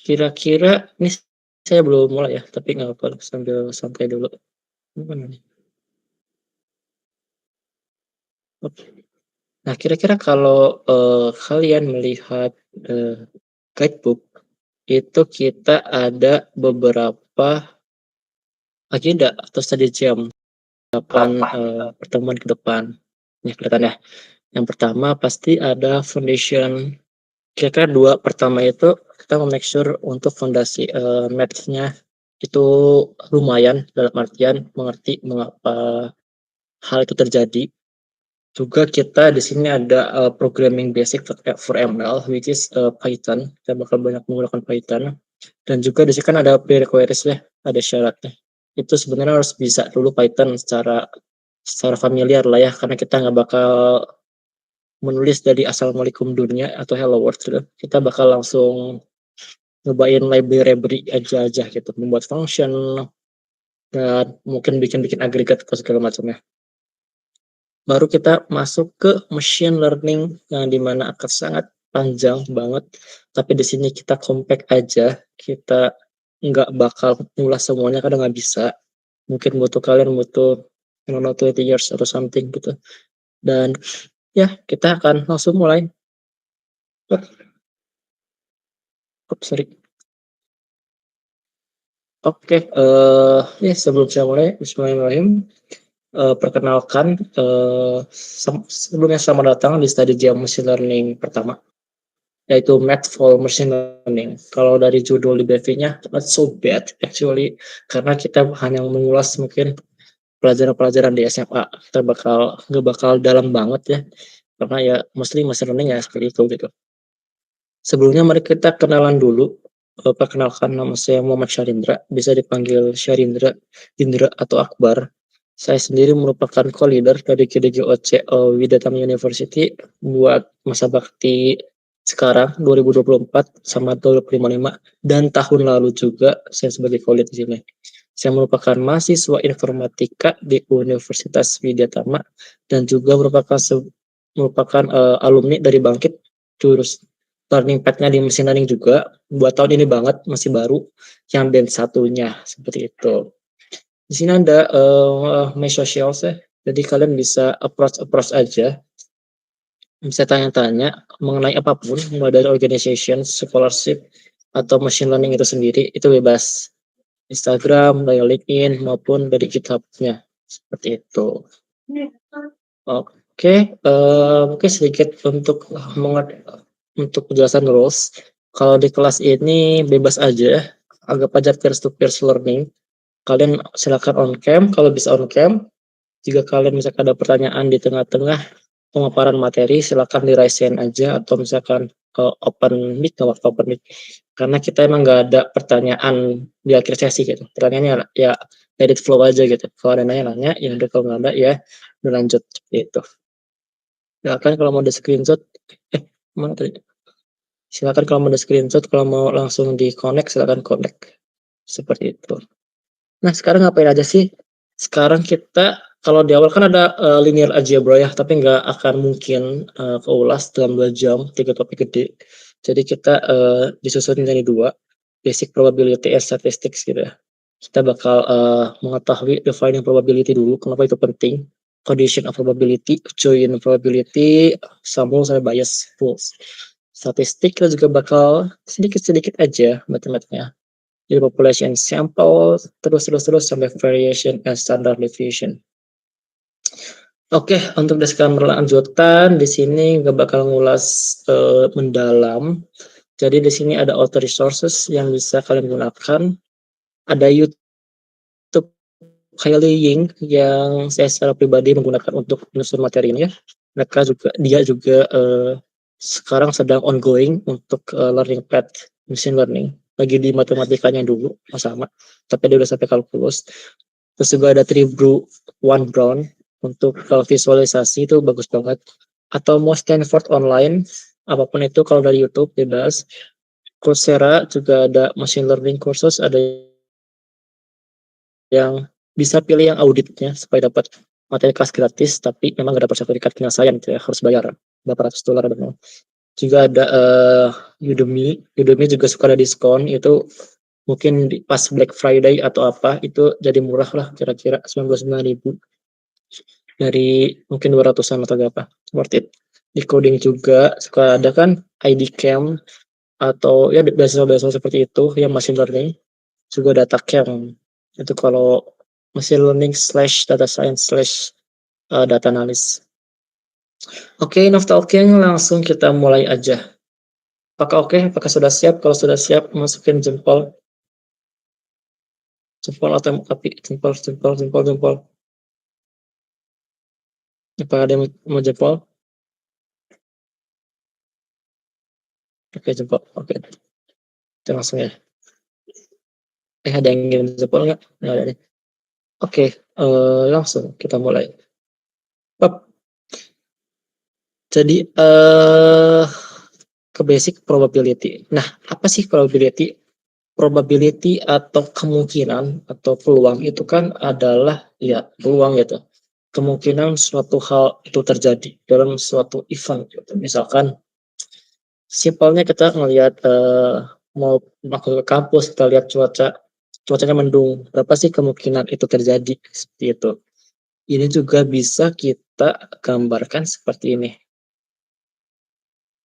Kira-kira ini saya belum mulai ya, tapi nggak apa sambil santai dulu. Gimana nih? Oke. Nah, kira-kira kalau, kalian melihat, guidebook, itu kita ada beberapa agenda atau study jam pertemuan ke depan. Nih kelihatan ya. Yang pertama pasti ada foundation. Kira-kira 2 pertama itu kita make sure untuk fondasi, maths-nya itu lumayan, dalam artian mengerti mengapa hal itu terjadi. Juga kita di sini ada, programming basic for ML which is, Python. Kita bakal banyak menggunakan Python dan juga di sini kan ada prerequisites ya, ada syaratnya. Itu sebenarnya harus bisa dulu Python secara secara familiar lah ya, karena kita nggak bakal menulis dari assalamualaikum dunia atau hello world gitu. Kita bakal langsung nyobain library aja gitu, membuat function dan mungkin bikin-bikin agregat atau segala macamnya. Baru kita masuk ke machine learning yang dimana akan sangat panjang banget, tapi di sini kita compact aja, kita nggak bakal ngulas semuanya karena nggak bisa. Mungkin kalian butuh, I don't know, 20 years atau something gitu. Dan ya, kita akan langsung mulai. Sorry. Oke, ya sebelum saya mulai, bismillahirrahmanirrahim. Perkenalkan, sebelumnya selamat datang di study jam machine learning pertama, yaitu Math for Machine Learning. Kalau dari judul di BV-nya, not so bad actually, karena kita hanya mengulas mungkin pelajaran-pelajaran di SMA. Kita nggak bakal dalam banget ya, karena ya mostly machine learning ya seperti itu gitu. Sebelumnya mari kita kenalan dulu. Perkenalkan, nama saya Muhammad Syarindra, bisa dipanggil Syarindra, Indra atau Akbar. Saya sendiri merupakan co-leader dari GDGOC Widyatama University buat masa bakti sekarang 2024 sama 2055 dan tahun lalu juga saya sebagai co-lead di sini. Saya merupakan mahasiswa informatika di Universitas Widyatama dan juga merupakan alumni dari Bangkit jurus learning path-nya di mesin learning juga. Buat tahun ini banget, masih baru, yang band satunya seperti itu. Di sini ada my socials ya, jadi kalian bisa approach aja, bisa tanya-tanya mengenai apapun, mulai dari organization, scholarship, atau machine learning itu sendiri, itu bebas. Instagram, dari LinkedIn, maupun dari GitHub-nya, seperti itu. Oke, mungkin sedikit untuk penjelasan rules. Kalau di kelas ini bebas aja, anggap aja peer to peer learning. Kalian silakan on cam, kalau bisa on cam. Jika kalian misalkan ada pertanyaan di tengah-tengah pemaparan materi, silakan di raise hand aja atau misalkan open mic, nggak waktu open mic. Karena kita emang nggak ada pertanyaan di akhir sesi gitu. Pertanyaannya ya edit flow aja gitu. Kalau ada nanya-nanya, ya udah, kalau nggak ada ya udah lanjut seperti itu. Silakan kalau mau ada screenshot, mana tadi? Silakan kalau mau ada screenshot, kalau mau langsung di-connect, silakan connect. Seperti itu. Nah, sekarang ngapain aja sih? Sekarang kita kalau di awal kan ada linear algebra ya, tapi nggak akan mungkin keulas dalam 2 jam, 3 topik gede. Jadi kita disusun jadi 2, basic probability and statistics gitu ya. Kita bakal mengetahui defining probability dulu, kenapa itu penting. Condition of probability, join probability, sample sampai bias rules. Statistik kita juga bakal sedikit-sedikit aja matematiknya. Jadi population sample, terus sampai variation and standard deviation. Oke, untuk disclaimer lanjutan, di sini nggak bakal ngulas mendalam. Jadi di sini ada auto resources yang bisa kalian gunakan. Ada YouTube Kylie Ying yang saya secara pribadi menggunakan untuk menyusun materi ini ya. Dia juga sekarang sedang ongoing untuk learning path machine learning. Lagi di matematikanya dulu sama, tapi dia udah sampai kalkulus. Terus juga ada Tribru One Brown untuk visualisasi, itu bagus banget. Atau mau Stanford online, apapun itu kalau dari YouTube bebas. Coursera juga ada machine learning courses, ada yang bisa pilih yang auditnya supaya dapat materi kelas gratis, tapi memang nggak dapat sertifikat penyelesaian gitu ya, harus bayar berapa ratus dolar. Juga ada Udemy juga suka ada diskon, itu mungkin pas Black Friday atau apa, itu jadi murah lah kira-kira 99.000 dari mungkin 200-an atau berapa, worth it. Di coding juga suka ada kan ID Camp atau ya beasiswa-beasiswa seperti itu yang machine learning, juga data camp. Itu kalau machine learning slash data science slash data analysis. Oke, enough talking, langsung kita mulai aja. Apakah oke? Apakah sudah siap? Kalau sudah siap, masukin jempol. Jempol atau api? Jempol, jempol, jempol, jempol. Apakah ada yang mau jempol? Oke, jempol. Oke, kita langsung ya. Ada yang ngirim jempol nggak? Nggak ada nih. Oke, langsung kita mulai. Pop. Jadi, ke basic probability. Nah, apa sih probability? Probability atau kemungkinan atau peluang itu kan adalah ya peluang gitu. Kemungkinan suatu hal itu terjadi dalam suatu event gitu. Misalkan simpelnya kita ngelihat mau masuk ke kampus, kita lihat cuacanya mendung. Berapa sih kemungkinan itu terjadi seperti itu. Ini juga bisa kita gambarkan seperti ini.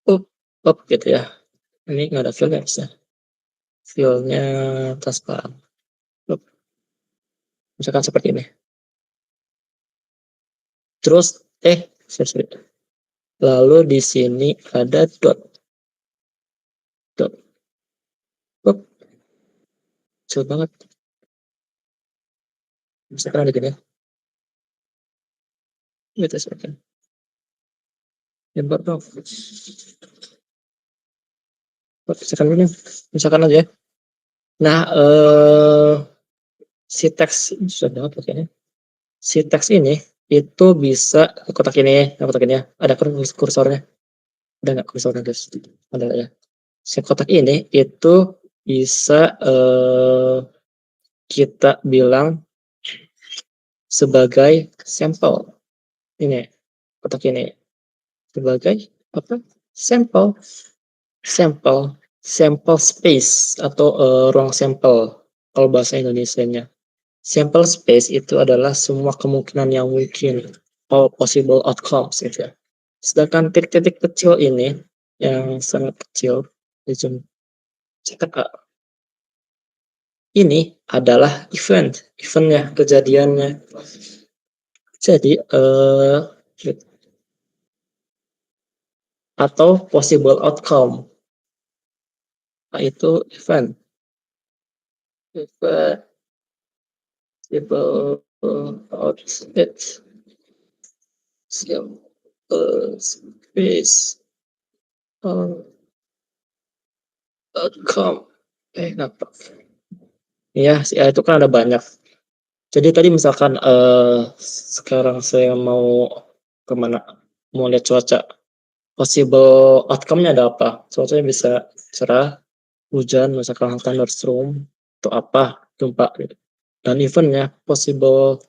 Up, up gitu ya. Ini nggak ada feel-nya bisa. Feel-nya transparan. Up. Misalkan seperti ini. Terus sorry. Lalu di sini ada dot. Dot. Up. Kecil banget. Misalkan ada gini ya. Gitu seperti ini. Jembar dong. Misalkan ini. Misalkan aja ya. Nah, si teks sudah banget pakainya. Si teks ini itu bisa kotak ini ya. Ada kursornya. Ada nggak kursornya guys? Ada ya. Si kotak ini itu bisa kita bilang sebagai sampel. Ini kotak ini sebagai apa? Sampel. Sampel. Sampel space atau ruang sampel kalau bahasa Indonesianya. Sample space itu adalah semua kemungkinan yang mungkin, all possible outcomes gitu ya. Sedangkan titik-titik kecil ini yang sangat kecil, ini adalah eventnya, kejadiannya. Jadi atau possible outcome, itu event. Possible space outcome. Kenapa? Ya, itu kan ada banyak. Jadi tadi misalkan sekarang saya mau kemana? Mau lihat cuaca. Possible outcome-nya ada apa? Cuacanya bisa cerah, hujan, misalkan thunderstorm, atau apa, gempa gitu. Dan eventnya possible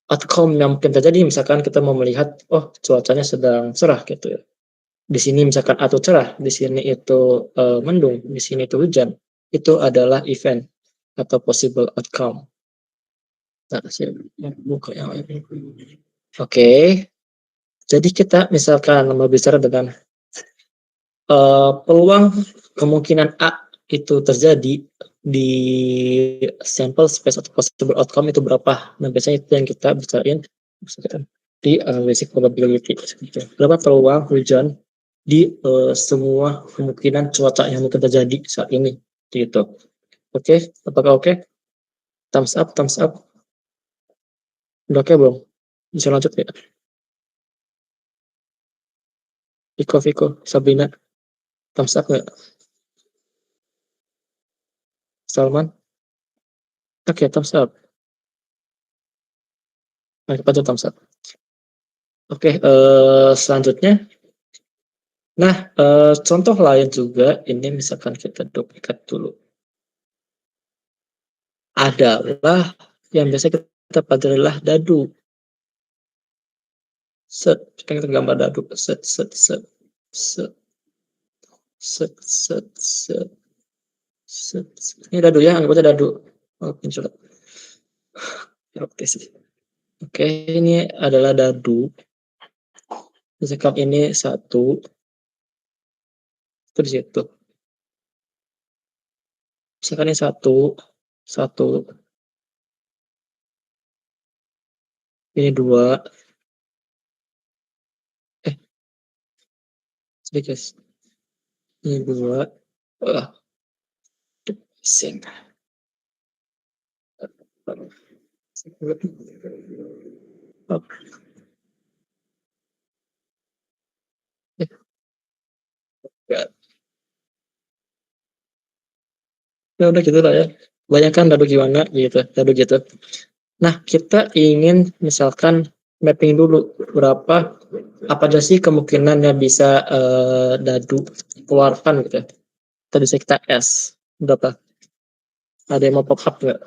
outcome yang mungkin terjadi, misalkan kita mau melihat, oh cuacanya sedang cerah gitu ya. Di sini misalkan atau cerah, di sini itu mendung, di sini itu hujan. Itu adalah event atau possible outcome. Nah, saya buka yang lain. Oke, jadi kita misalkan berbicara dengan peluang kemungkinan A itu terjadi di sample space atau possible outcome itu berapa? Nah, biasanya itu yang kita bicarain di basic probability. Berapa peluang hujan di semua kemungkinan cuaca yang mungkin terjadi saat ini, gitu. Oke, apakah oke? Thumbs up, thumbs up. Udah oke belum? Bisa lanjut ya? Viko, Sabrina, thumbs up nggak? Salman? Oke, thumbs up. Nah, kita thumbs up. Oke, selanjutnya. Nah, contoh lain juga, ini misalkan kita duplikat dulu. Adalah, yang biasa kita pelajari adalah dadu. Set, kita gambar dadu. Set. Set set set set. Ini dadu ya, anggap aja dadu. Oke, coba. Oke, ini adalah dadu. Misalkan ini 1, itu di situ. Misalkan ini 1, 1, ini 2, sedikit. Ini 2, pusing. Ya udah gitu lah ya. Banyak kan dadu gimana gitu, dadu gitu. Nah, kita ingin misalkan mapping dulu berapa apa aja sih kemungkinan yang bisa dadu keluarkan gitu. Tadi bisa kita S berapa? Ada yang mau pop up nggak?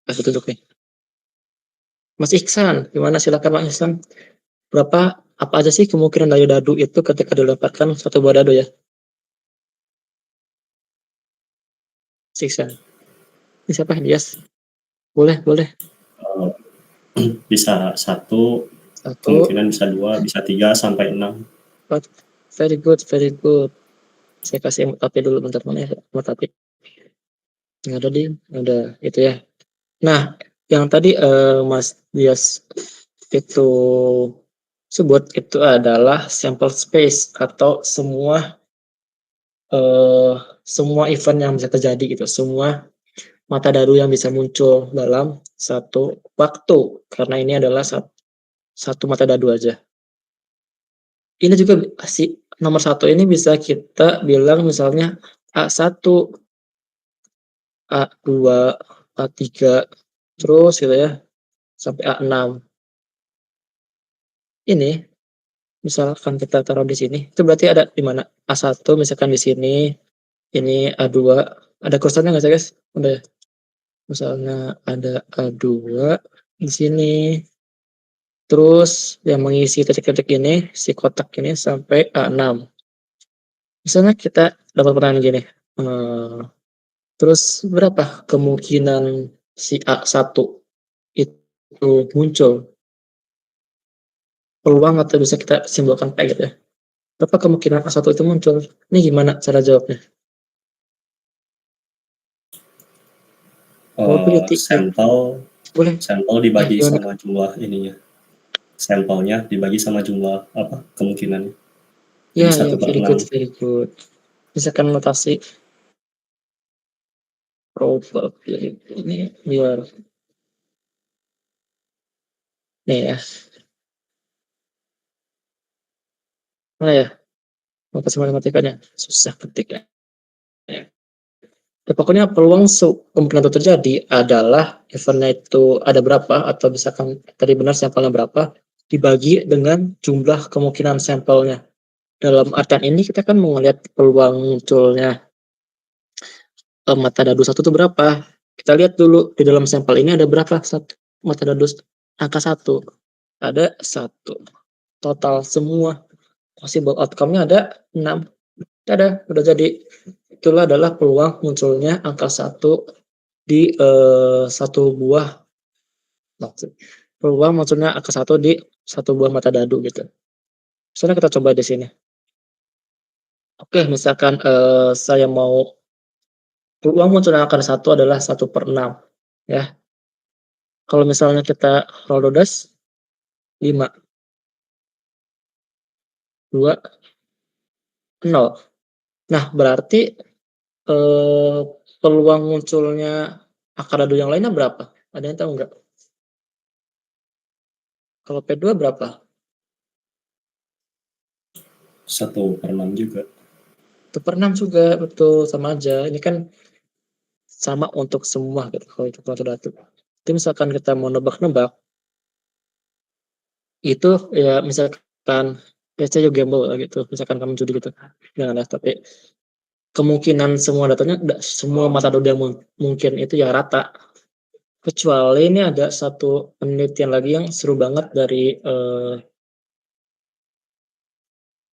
Kasih tunjuk nih. Mas Iksan, gimana silakan Mas Iksan. Berapa apa aja sih kemungkinan dari dadu itu ketika dilemparkan satu buah dadu ya? Mas Iksan. Ini siapa? Dias. Boleh, boleh. Bisa 1, 1, kemungkinan bisa 2, bisa 3 sampai 6. very good, very good. Saya kasih tapi dulu bentar, mana ya tapi. Nggak ada di, ada itu ya. Nah, yang tadi Mas Dias itu sebut itu adalah sample space atau semua event yang bisa terjadi gitu, semua mata dadu yang bisa muncul dalam satu waktu, karena ini adalah satu mata dadu aja. Ini juga si nomor 1 ini bisa kita bilang misalnya A1, A2, A3, terus gitu ya, sampai A6. Ini misalkan kita taruh di sini, itu berarti ada di mana? A1 misalkan di sini, ini A2, ada kursornya nggak sih guys? Udah ya? Misalnya ada A2 di sini, terus yang mengisi titik-titik ini, si kotak ini sampai A6. Misalnya kita dapat pertanyaan gini, terus berapa kemungkinan si A1 itu muncul? Peluang atau bisa kita simpulkan kayak gitu ya. Berapa kemungkinan A1 itu muncul? Ini gimana cara jawabnya? Probability ya. Boleh. Sampel dibagi sama jumlah ininya. Sampelnya dibagi sama jumlah apa kemungkinannya. Ya, Jadi ya, 1/6. very good, very good. Misalkan notasi probability ini biar nih ya. Mana ya? Notasi matematikanya susah ketik ya. Ya, pokoknya peluang kemungkinan itu terjadi adalah eventnya itu ada berapa atau misalkan tadi benar sampelnya berapa dibagi dengan jumlah kemungkinan sampelnya. Dalam artian ini kita kan mau ngeliat peluang munculnya mata dadu 1 itu berapa. Kita lihat dulu di dalam sampel ini ada berapa mata dadu angka 1. Ada 1. Total semua possible outcome-nya ada 6. Ada, udah jadi. Itulah adalah peluang munculnya angka 1 di satu buah peluang munculnya angka 1 di satu buah mata dadu gitu. Misalnya kita coba di sini. Oke, misalkan saya mau peluang munculnya angka 1 adalah 1/6 ya. Kalau misalnya kita roll the dice 5, 2, 0. Nah, berarti peluang munculnya angka dadu yang lainnya berapa? Ada yang tahu nggak? Kalau P2 berapa? 1/6 juga. 1/6 juga, betul, sama aja. Ini kan sama untuk semua gitu kalau itu mata dadu. Jadi misalkan kita mau nebak-nebak, itu ya misalkan let's say you gamble gitu, misalkan kamu judi gitu, jangan ya, tapi kemungkinan semua datanya semua mata dadu yang mungkin itu ya rata. Kecuali ini ada satu penelitian lagi yang seru banget dari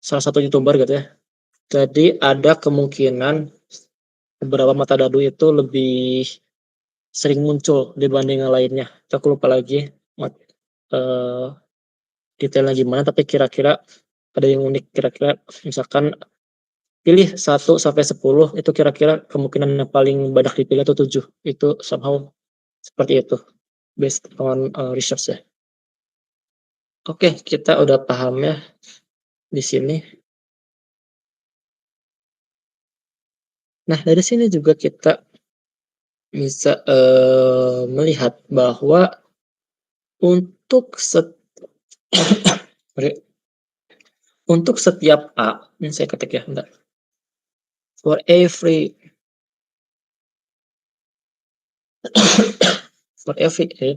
salah satu YouTuber gitu ya. Jadi ada kemungkinan beberapa mata dadu itu lebih sering muncul dibanding yang lainnya. Aku lupa lagi eee, detailnya gimana, tapi kira-kira ada yang unik. Kira-kira misalkan pilih 1 sampai 10, itu kira-kira kemungkinan yang paling banyak dipilih itu 7. Itu somehow seperti itu, based on, research ya. Oke, kita udah paham ya di sini. Nah, dari sini juga kita bisa, melihat bahwa untuk sorry, untuk setiap A, ini saya ketik ya, bentar. For every for every A,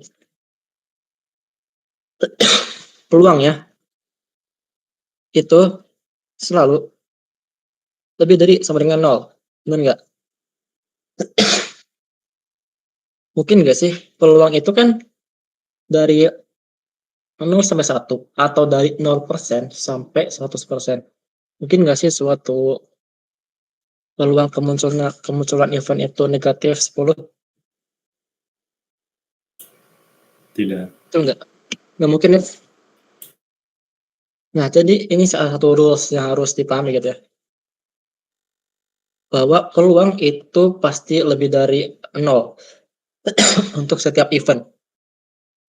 peluang ya, itu selalu lebih dari sama dengan 0, bener nggak? Mungkin nggak sih peluang itu kan dari 0 sampai 1 atau dari 0% sampai 100%. Mungkin nggak sih suatu peluang kemunculan event itu negatif 10? Tidak. Betul nggak? Nggak mungkin ya? Nah, jadi ini salah satu rules yang harus dipahami gitu ya, bahwa peluang itu pasti lebih dari 0 untuk setiap event.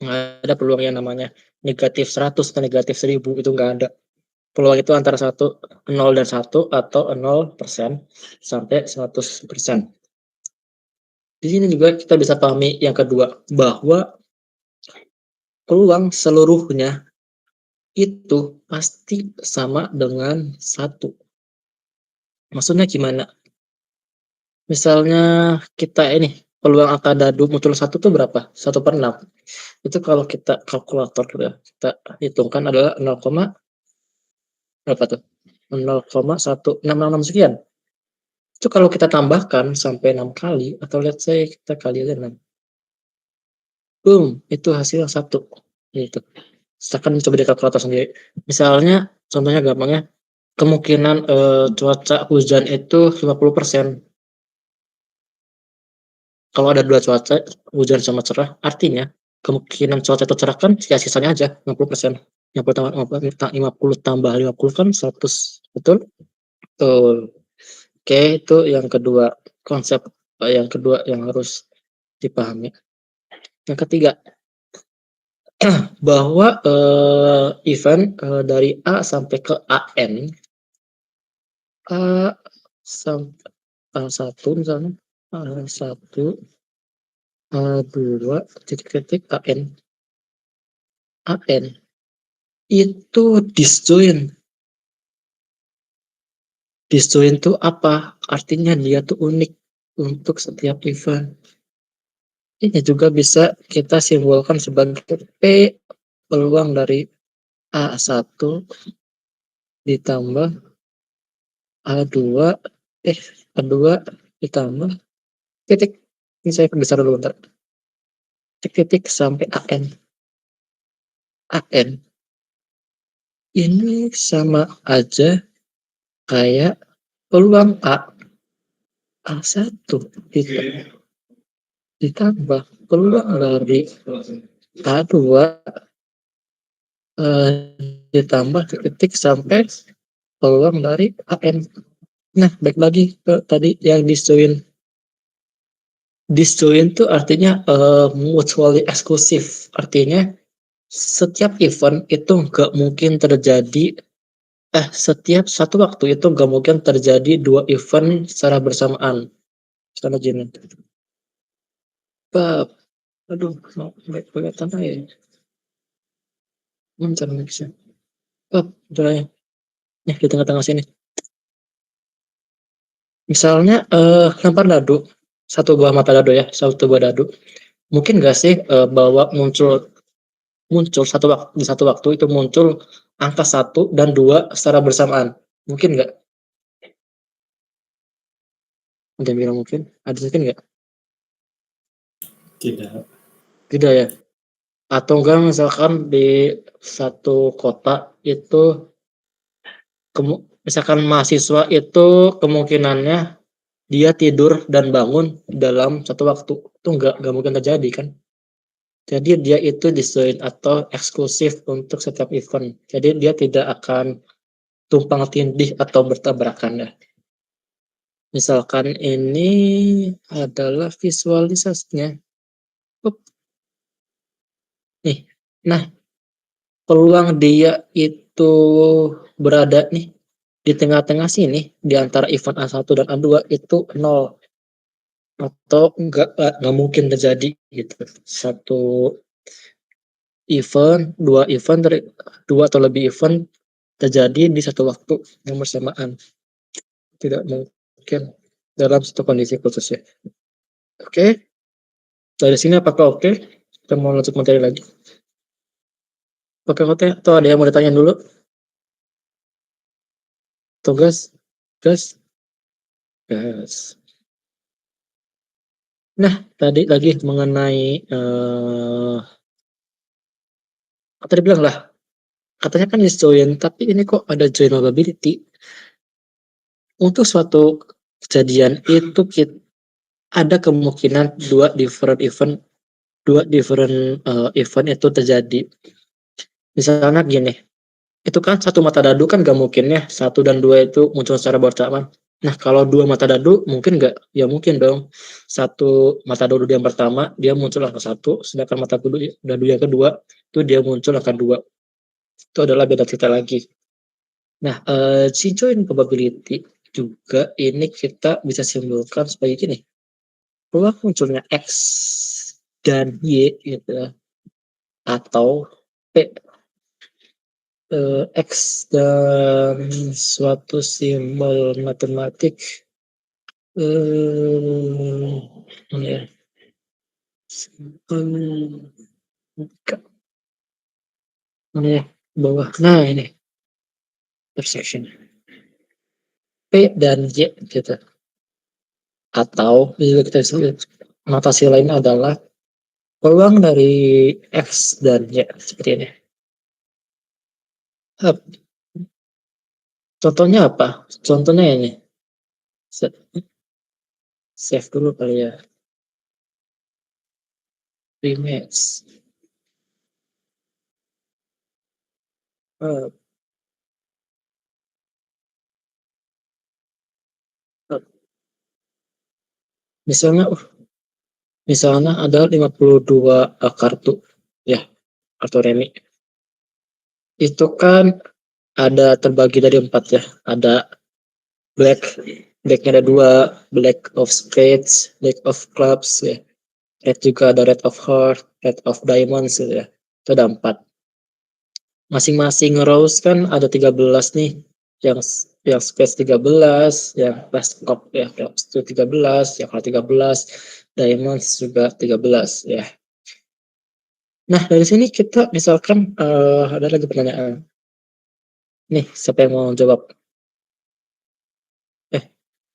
Nggak ada peluang yang namanya negatif 100 atau negatif 1000, itu nggak ada. Peluang itu antara 0 dan 1 atau 0% sampai 100%. Di sini juga kita bisa pahami yang kedua, bahwa peluang seluruhnya itu pasti sama dengan 1. Maksudnya gimana? Misalnya kita ini, peluang angka dadu muncul 1 tuh berapa? 1/6. Itu kalau kita kalkulator gitu ya, kita hitungkan adalah 0, berapa tuh? 0,1666 sekian. Itu kalau kita tambahkan sampai 6 kali atau let's say kita kali aja 6. Boom, itu hasil 1, gitu. Misalkan coba di kalkulator sendiri. Misalnya contohnya gampangnya, kemungkinan, cuaca hujan itu 50%. Kalau ada 2 cuaca, hujan sama cerah, artinya kemungkinan cuaca itu cerah kan ya sisanya aja 60%. 50 tambah 50 kan 100, betul? Betul. Oke, itu yang kedua, konsep, yang kedua yang harus dipahami. Yang ketiga, bahwa, event, dari A sampai ke AN, A A1 misalnya, A1, A2, titik-titik, AN itu disjoin. Disjoin itu apa? Artinya dia tuh unik untuk setiap event. Ini juga bisa kita simbolkan sebagai P peluang dari A1 ditambah A2, A2 ditambah titik. Ini saya perbesar dulu bentar. Titik-titik sampai AN. AN ini sama aja kayak peluang A1 ditambah peluang dari A2, ditambah titik sampai peluang dari AN. Nah, balik lagi ke tadi yang disjoin. Disjoin itu artinya, mutually exclusive. Artinya setiap event itu nggak mungkin terjadi setiap satu waktu itu nggak mungkin terjadi 2 event secara bersamaan. Misalnya gini, aduh nggak kelihatan ya. Bentar bisa. Udah ya. Nih di tengah-tengah sini. Misalnya, lempar dadu, satu buah mata dadu ya, satu buah dadu. Mungkin nggak sih, bahwa muncul muncul di satu waktu itu muncul angka 1 dan 2 secara bersamaan? Mungkin nggak? Ada yang bilang mungkin, ada mungkin nggak? Tidak. Tidak ya? Atau enggak misalkan di satu kota itu misalkan mahasiswa itu kemungkinannya dia tidur dan bangun dalam satu waktu, itu nggak mungkin terjadi kan. Jadi dia itu desain atau eksklusif untuk setiap event. Jadi dia tidak akan tumpang tindih atau bertabrakan ya. Misalkan ini adalah visualisasinya. Nih, nah peluang dia itu berada nih di tengah-tengah sini di antara event A1 dan A2 itu 0 atau nggak mungkin terjadi gitu. Satu event, dua atau lebih event terjadi di satu waktu yang bersamaan. Tidak mungkin dalam satu kondisi khusus ya. Oke, dari sini apakah oke? Kita mau lanjut materi lagi. Oke, atau ada yang mau ditanya dulu? Tugas, gas, gas. Nah, tadi lagi mengenai tadi bilang lah, katanya kan is join, tapi ini kok ada join probability. Untuk suatu kejadian itu ada kemungkinan dua different event itu terjadi. Misalnya gini, itu kan satu mata dadu kan gak mungkin ya, 1 dan 2 itu muncul secara bersamaan. Nah, kalau 2 mata dadu mungkin nggak? Ya mungkin dong. Satu mata dadu yang pertama, dia muncul angka 1, sedangkan mata dadu yang kedua, itu dia muncul angka 2. Itu adalah beda cerita lagi. Nah, si join probability juga ini kita bisa simpulkan sebagai gini, peluang munculnya X dan Y gitu ya, atau P X dan suatu simbol matematik mana ya? Mana ya? Bawah. Nah, ini intersection P dan Y gitu. Atau bisa kita notasi lain adalah peluang dari X dan Y seperti ini. Contohnya apa? Contohnya ini. Save dulu kali ya. Remix. Misalnya ada 52 kartu ya, kartu remi. Itu kan ada terbagi dari 4 ya. Ada blacknya ada 2, black of spades, black of clubs ya. Red juga ada red of heart, red of diamonds gitu ya. Itu ada 4. Masing-masing rows kan ada 13 nih. Yang space 13, yang last cup ya, itu 13, yang heart 13, diamonds juga 13 ya. Nah, dari sini kita misalkan ada lagi pertanyaan. Nih, siapa yang mau jawab?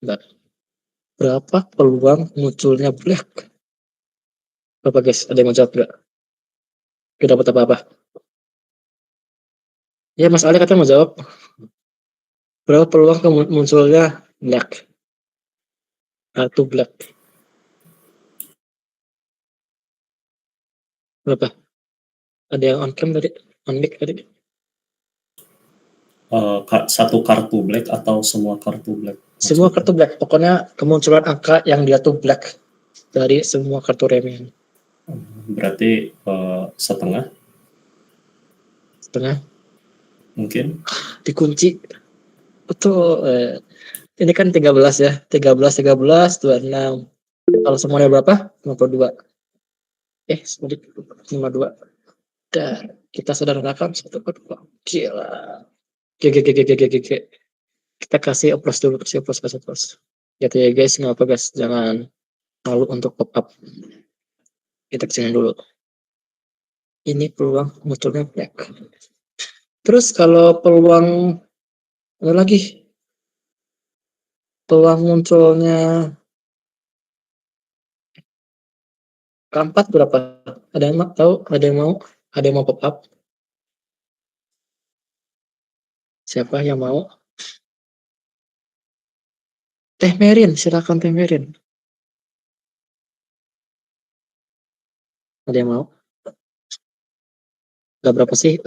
Enggak. Berapa peluang munculnya black? Berapa guys? Ada yang mau jawab enggak? Kita dapat apa-apa? Ya, Mas Ali katanya mau jawab. Berapa peluang munculnya black? Kartu black. Berapa? Ada yang on cam tadi? On mic tadi? Satu kartu black atau semua kartu black? Semua kartu black. Pokoknya kemunculan angka yang dia tuh black dari semua kartu remi. Berarti setengah? Setengah? Mungkin? Dikunci. Betul. Ini kan 13 ya. 13, 26. Kalau semuanya berapa? 52. 52. Dan kita sederhanakan 1/2. Gila. GG. Kita kasih applause dulu, kasih applause. Gitu ya guys, nggak apa guys, jangan malu untuk pop up. Kita kesini dulu. Ini peluang munculnya black. Terus kalau peluang ada lagi, peluang munculnya keempat berapa? Ada yang tahu? Ada yang mau? Ada yang mau pop up? Siapa yang mau? Teh Merin, silakan Teh Merin. Ada yang mau? Ada berapa sih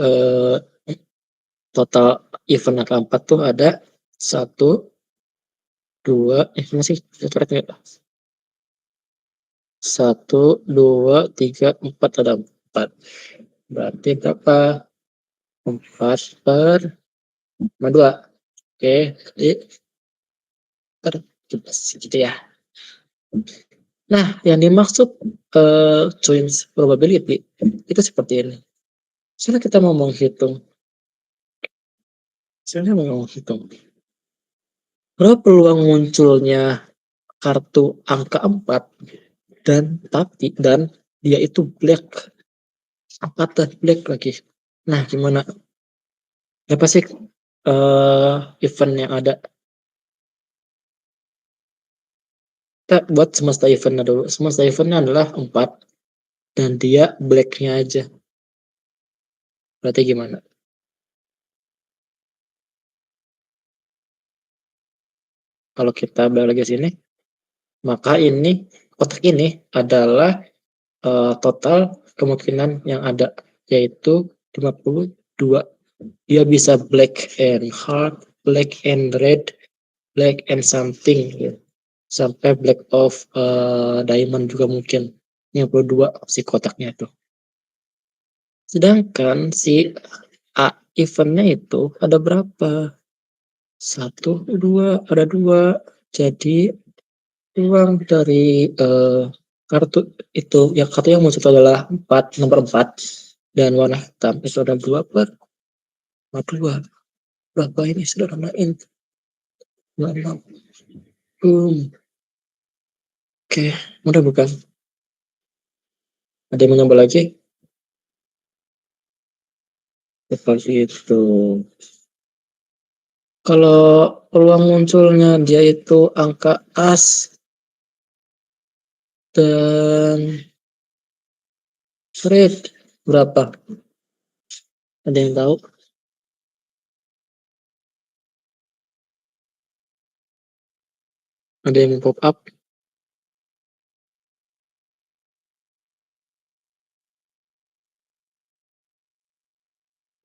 total event angka 4 tuh ada 1, 2, masih coret nggak? 1, 2, 3, 4, ada 4. Berarti berapa? 4 per 2. Oke, jadi per 17 gitu ya. Nah, yang dimaksud choice probability itu seperti ini. Misalnya kita mau menghitung, berapa peluang munculnya kartu angka 4 dan dia itu black, 4 dan black lagi. Nah, gimana? Berapa sih event yang ada? Kita buat semesta eventnya dulu. Semesta eventnya adalah 4 dan dia black-nya aja. Berarti gimana? Kalau kita balik lagi sini, maka ini kotak ini adalah total kemungkinan yang ada, yaitu 52. Dia bisa black and hard, black and red, black and something gitu. Sampai black of diamond juga mungkin. 52 si kotaknya itu. Sedangkan si A eventnya itu ada berapa? 1, 2, ada 2. Jadi uang dari kartu itu, yang kartu yang muncul adalah 4, nomor 4 dan warna hitam itu ada 2 per 2. Berapa ini sederhanain? 26. Oke, mudah bukan? Ada yang mau nambah lagi? Seperti itu. Kalau peluang munculnya dia itu angka as dan red berapa? Ada yang tahu? Ada yang pop up?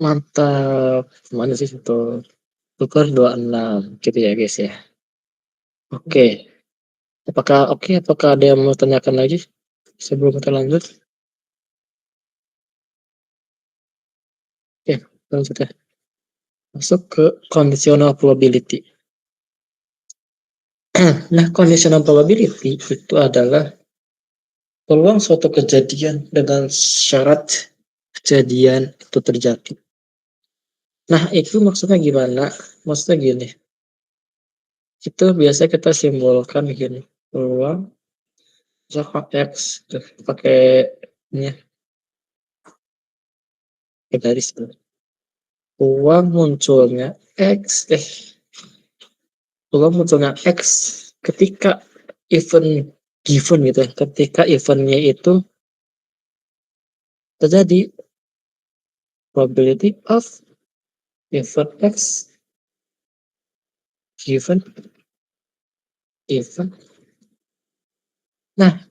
Mantap. Mana sih itu? Tukar 26 gitu ya guys ya. Oke. Apakah ada yang mau tanyakan lagi sebelum kita lanjut? Oke, lanjut ya. Masuk ke conditional probability. Nah, conditional probability itu adalah peluang suatu kejadian dengan syarat kejadian itu terjadi. Nah, itu maksudnya gimana? Maksudnya gini. Itu biasa kita simbolkan gini. Peluang misalkan X pakai ini ya, garis. Peluang munculnya X peluang munculnya X ketika event given gitu ya. Ketika eventnya itu terjadi, probability of event X given event. Nah,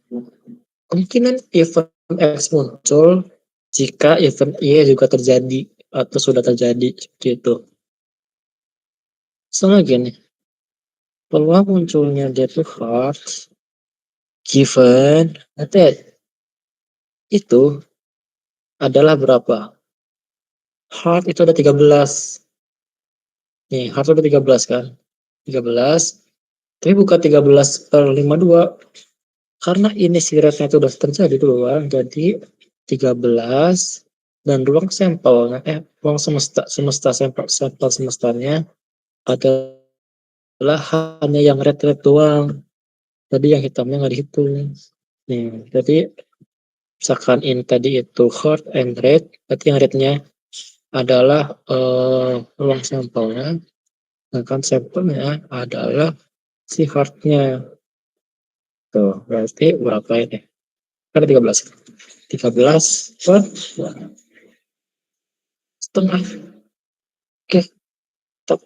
kemungkinan event X muncul jika event Y juga terjadi atau sudah terjadi gitu. Soalnya gini, peluang munculnya dia tuh hard given nanti itu adalah berapa? Hard itu ada 13. Nih, hard ada 13 kan? 13. Tapi bukan 13 per 52. Karena ini si rate-nya itu udah terjadi duluan. Jadi 13 dan ruang sampelnya, ruang semesta sampel semestanya adalah hanya yang red doang. Tadi yang hitamnya nggak dihitung. Nih, jadi misalkan ini tadi itu hard and red, berarti yang rednya adalah ruang sampelnya, sedangkan sampelnya adalah si hardnya. Tuh, berarti berapa ini? Kan 13. 13 per setengah. Oke, top.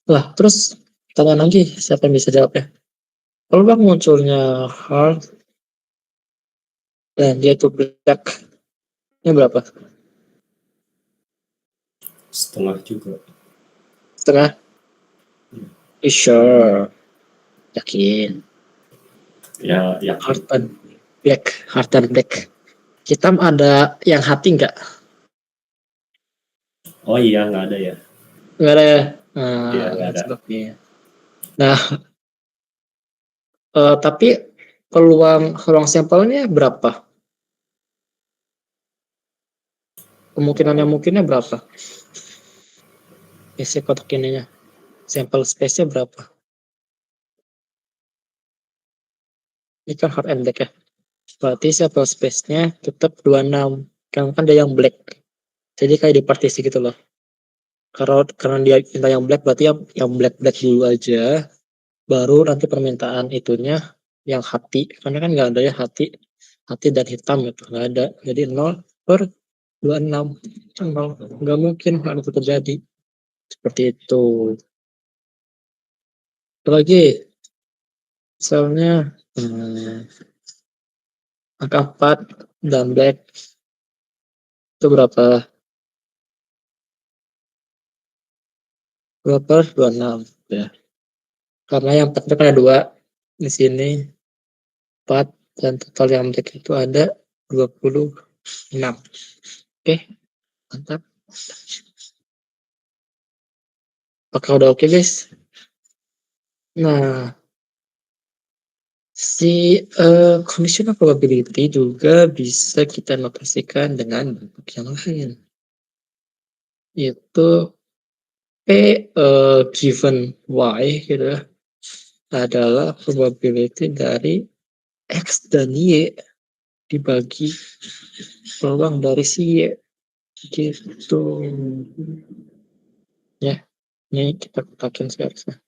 Lah, terus Tanya lagi, siapa yang bisa jawab ya? Peluang munculnya hard dan dia itu black. Ini berapa? Setengah juga. Setengah? Sure. Yakin. Ya, yakin. Hard and black. Hard and black. Hitam ada yang hati nggak? Oh iya, nggak ada ya. Nggak ada ya? Iya, nggak ada. Sebabnya. Nah, tapi peluang sampelnya berapa? Kemungkinan yang mungkinnya berapa? Isi kotak ininya. Sampel space-nya berapa? Ini kan hard and black ya. Berarti sampel space-nya tetap 26. Kan ada yang black. Jadi kayak di partisi gitu loh. Karena dia minta yang black, berarti yang black dulu aja. Baru nanti permintaan itunya yang hati. Karena kan nggak ada ya hati dan hitam gitu. Nggak ada. Jadi 0/26. 0. Nggak mungkin hal itu terjadi. Seperti itu. Apa lagi? Misalnya angka 4 dan black itu berapa? 2/26 ya. Karena yang 4 itu kan ada 2 di sini 4 dan total yang black itu ada 26. Oke, mantap. Apakah udah oke guys? Nah, si conditional probability juga bisa kita notasikan dengan bentuk yang lain. Itu P given Y gitu ya, adalah probability dari X dan Y dibagi peluang dari si Y gitu ya. Ini kita kotakin seharusnya.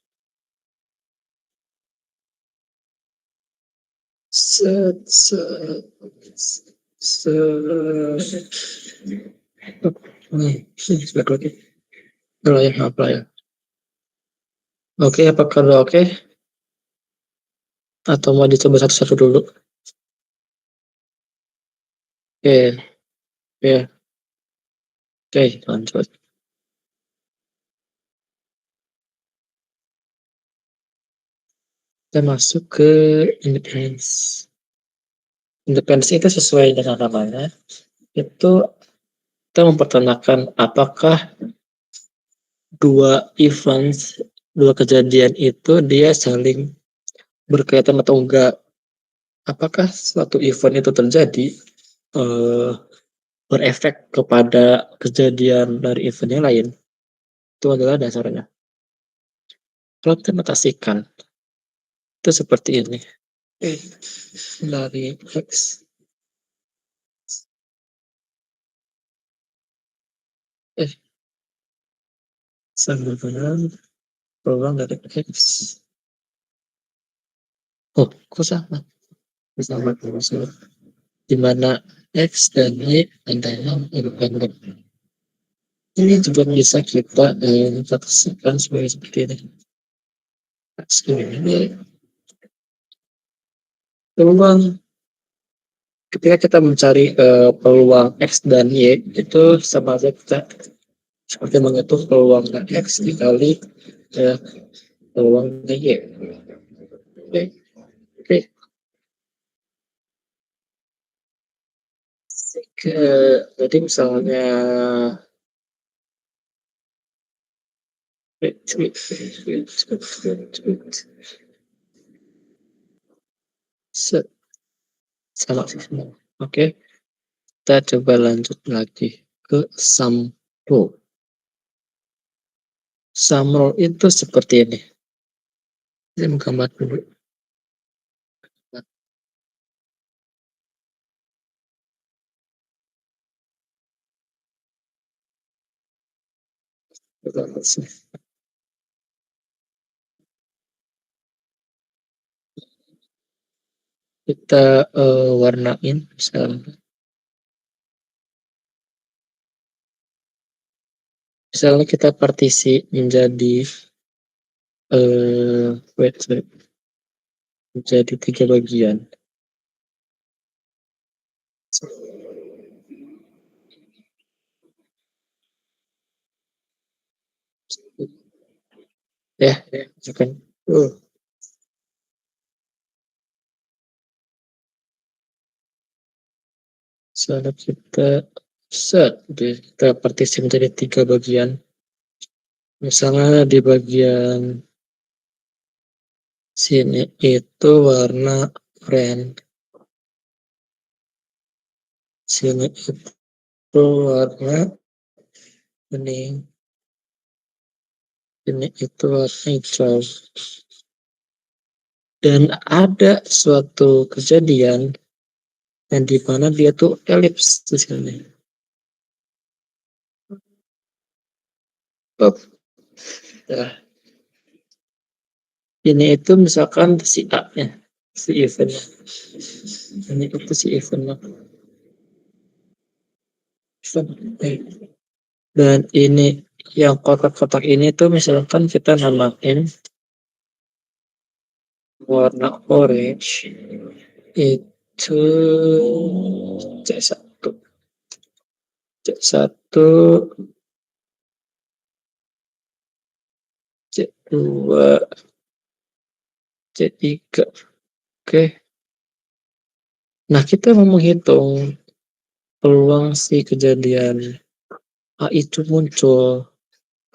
Nih, sebelah lagi. Kalau ya apa ya? Oke, apakah udah oke? Atau mau dicoba satu-satu dulu? Oke, ya, oke, lanjut. Kita masuk ke independence. Independence itu sesuai dengan namanya. Itu kita mempertanyakan apakah dua events, dua kejadian itu dia saling berkaitan atau enggak. Apakah suatu event itu terjadi eh, berefek kepada kejadian dari event yang lain? Itu adalah dasarnya. Kalau kita notasikan, itu seperti ini. Dari X. Sambungan peluang dari X. Oh, kok sama? Sama terus. Di mana X dan Y adalah independen. Ini juga bisa kita notasikan seperti ini. X ini peluang ketika kita mencari peluang X dan Y itu sama aja kita seperti menghitung peluang X dikali peluang Y. Oke, oke. Jadi misalnya sama sih semua. Oke, kita coba lanjut lagi ke sum rule. Sum rule itu seperti ini. Saya menggambar dulu. Kita warnain misalnya kita partisi menjadi Wait, jadi 3 bagian. Ya, misalkan, misalnya kita kita partisi menjadi 3 bagian. Misalnya di bagian sini itu warna oranye, sini itu warna kuning, ini itu warna hijau. Dan ada suatu kejadian yang di mana dia tuh elips di sini. Nah, ini itu misalkan si A-nya, si eventnya. Ini itu si eventnya. Dan ini yang kotak-kotak ini tuh misalkan kita namain warna orange itu C1, C1, C2, C3. Oke. Nah, kita mau menghitung peluang si kejadian A itu muncul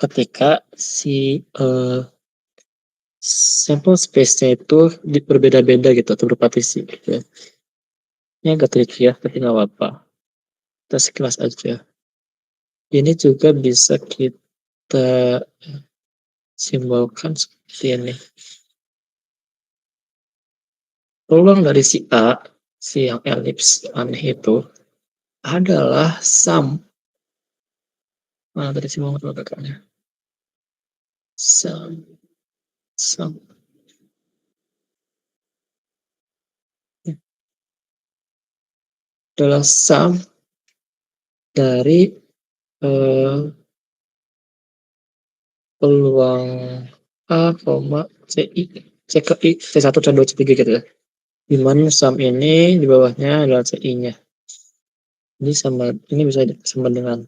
ketika si sampel space-nya itu berbeda-beda gitu atau berpartisi gitu ya. Ini agak tricky ya, tapi nggak apa-apa. Kita sekilas aja. Ini juga bisa kita simbolkan seperti ini. Peluang dari si A, si yang elips aneh itu, adalah sum. Mana tadi simbol belakangnya? Sum. Adalah sum dari peluang A, C ke I, C1, C2, C3 gitu ya. Di mana sum ini di bawahnya adalah CI-nya. Ini bisa sama dengan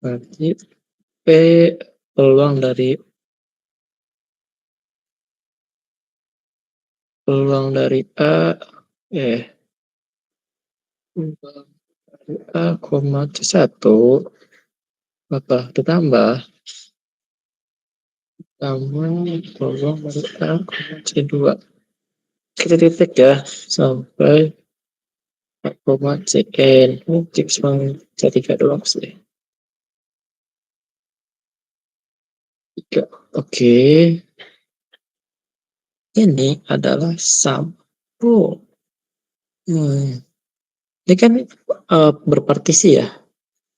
berarti P peluang dari A koma C1 apa ditambah peluang dari A koma C2 kita titik ya sampai A koma CN mungkin cuma C3 doang sih. Oke. Ini adalah sum row. Ini kan berpartisi ya,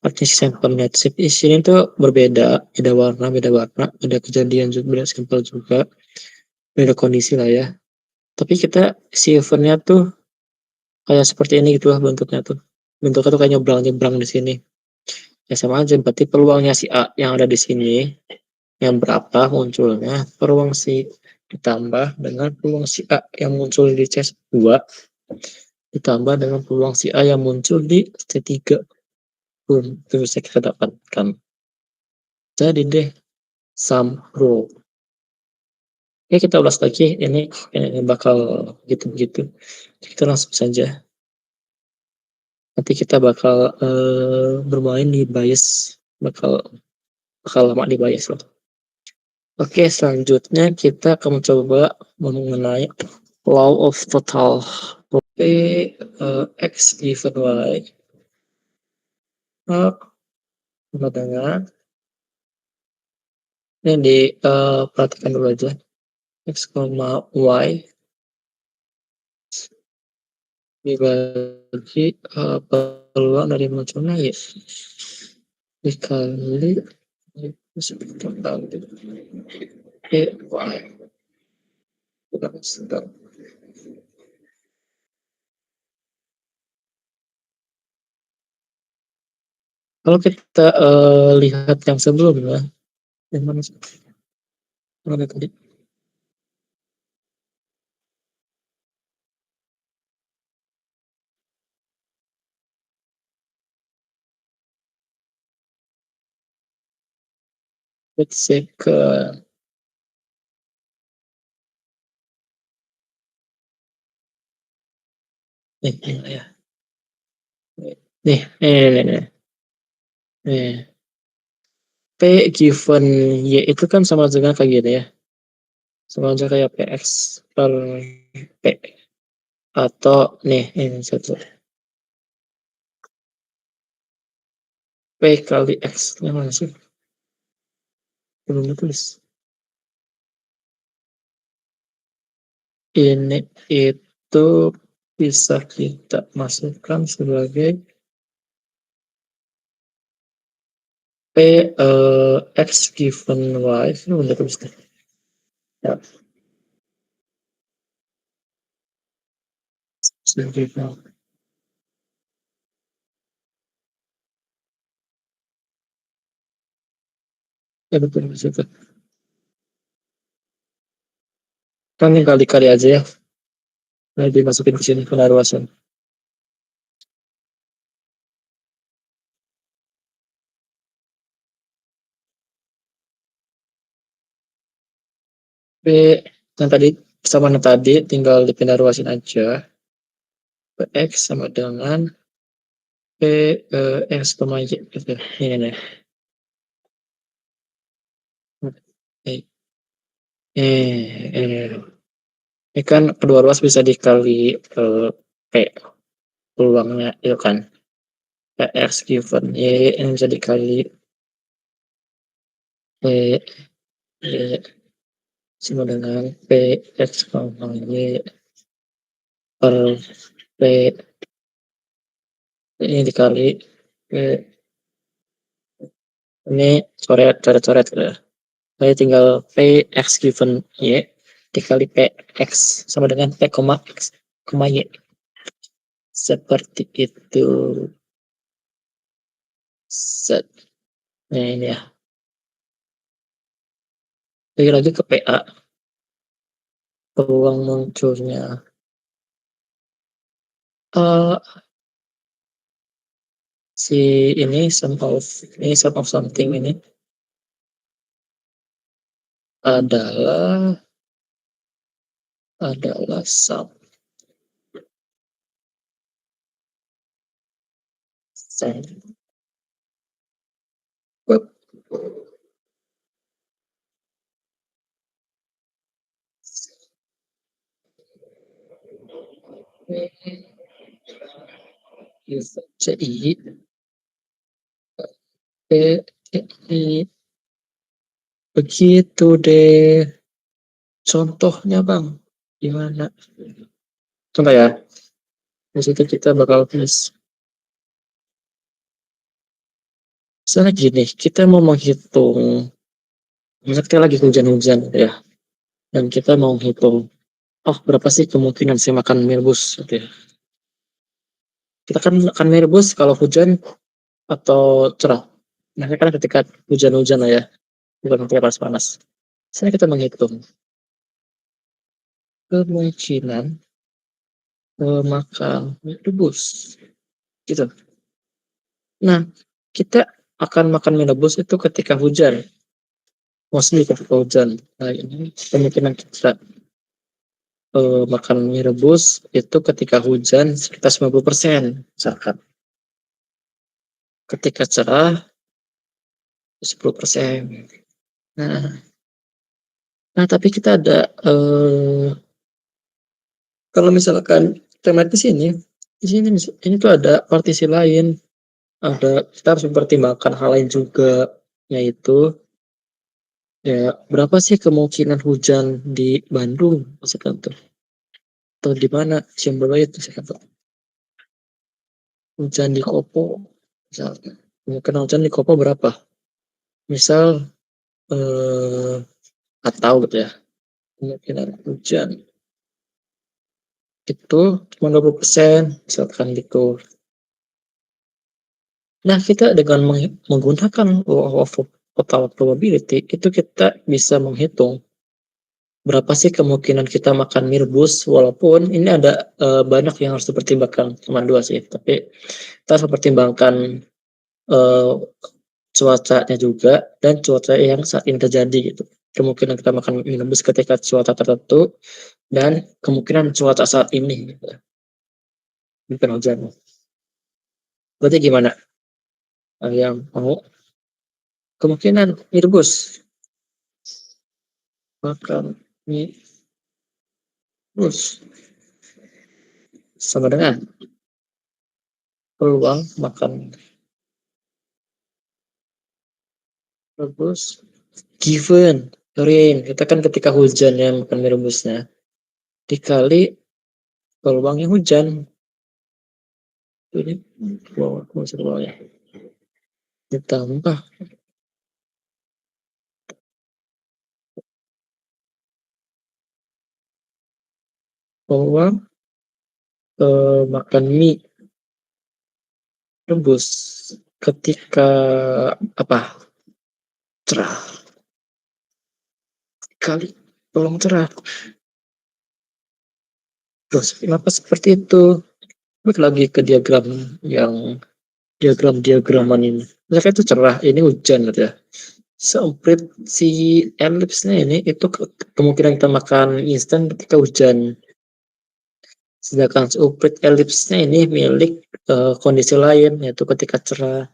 partisi sampelnya. Di sini tuh berbeda, beda warna, beda kejadian juga, beda sampel juga, beda kondisi lah ya. Tapi kita si eventnya tuh kayak seperti ini gitu lah bentuknya tuh. Bentuknya tuh kayak nyebrang-nyebrang di sini. Ya sama aja, berarti peluangnya si A yang ada di sini, yang berapa munculnya, peluang si ditambah dengan peluang si A yang muncul di C2 ditambah dengan peluang si A yang muncul di C3. Itu bisa kita dapatkan. Jadi deh, sum row. Oke, kita ulas lagi. Ini bakal gitu-gitu. Kita langsung saja. Nanti kita bakal bermain di bias. Bakal lama di bias loh. Oke, selanjutnya kita akan mencoba mengenai law of total. Oke, X given Y. Sama dengan ini diperhatikan dulu aja. X, Y dibagi peluang dari munculnya ya dikali total Y sedang. Kalau kita lihat yang sebelumnya, yang mana sih? Mana tadi? Wait second. Ini ya. Nih. Nih. P given Y itu kan sama dengan kayak gini ya. Sama aja kayak PX per P. Atau nih, ini satu. P kali X. Yang mana sih? Belum ditulis. Ini itu bisa kita masukkan sebagai P X given Y. Ini udah tulis deh. Ya, given. Ya betul di situ. Kan tinggal dikali aja ya. Nah, dimasukin ke sini penaruasan. P yang tadi sama yang tadi tinggal dipindah ruasin aja. Px sama dengan P X koma Y gitu. Ini nih. Ini kan kedua ruas bisa dikali P peluangnya itu kan. Px given Y ini bisa dikali P Y sama dengan Px koma Y per P ini dikali P ini coret gitu ya. Saya tinggal Px given Y dikali Px sama dengan P, X, Y. Seperti itu. Set. Nah ini ya. Lagi ke PA. Peluang munculnya. Uh, si ini sum of something ini adalah sum. CI begitu deh. Contohnya Bang, gimana? Contoh ya. Di situ kita bakal tulis. Misalnya gini, kita mau menghitung. Misalnya kita lagi hujan-hujan ya. Dan kita mau hitung, oh berapa sih kemungkinan saya makan mie rebus? Gitu ya. Kita kan makan mie rebus kalau hujan atau cerah. Nah, kan ketika hujan-hujan lah ya, bukan ketika panas-panas. Misalnya kita menghitung kemungkinan makan mie rebus. Gitu. Nah, kita akan makan mie rebus itu ketika hujan. Mostly ketika hujan. Nah, ini kemungkinan kita makan mie rebus itu ketika hujan sekitar 90% misalkan. Ketika cerah 10%. Nah, tapi kita ada kalau misalkan kita lihat di sini ini tuh ada partisi lain. Ada kita harus mempertimbangkan hal lain juga, yaitu ya berapa sih kemungkinan hujan di Bandung misalkan tuh atau di mana Cimberley itu misalkan tuh hujan di Kopo misalkan kemungkinan hujan di Kopo berapa misal atau gitu ya kemungkinan hujan itu cuma 20% misalkan gitu. Nah kita dengan menggunakan law of total probability itu kita bisa menghitung berapa sih kemungkinan kita makan mie rebus, walaupun ini ada, banyak yang harus dipertimbangkan, cuma 2 sih, tapi kita harus mempertimbangkan, eee, cuacanya juga dan cuaca yang saat ini terjadi gitu. Kemungkinan kita makan mie rebus ketika cuaca tertentu dan kemungkinan cuaca saat ini gitu, bukan hujan. Berarti gimana? Yang mau kemungkinan mie rebus, makan mie rebus sama dengan peluang makan rebus given rain, kita kan ketika hujan ya makan mie rebusnya, dikali peluangnya hujan. Ini bawah masuk ke bawah ya, ditambah peluang, makan mie rebus ketika apa, cerah, kali peluang cerah. Terus kenapa seperti itu? Balik lagi ke diagram-diagraman ini. Mereka itu cerah, ini hujan gitu ya. Seumprit si elipsnya ini itu kemungkinan kita makan instan ketika hujan. Sedangkan seumprit elipsnya ini milik kondisi lain, yaitu ketika cerah.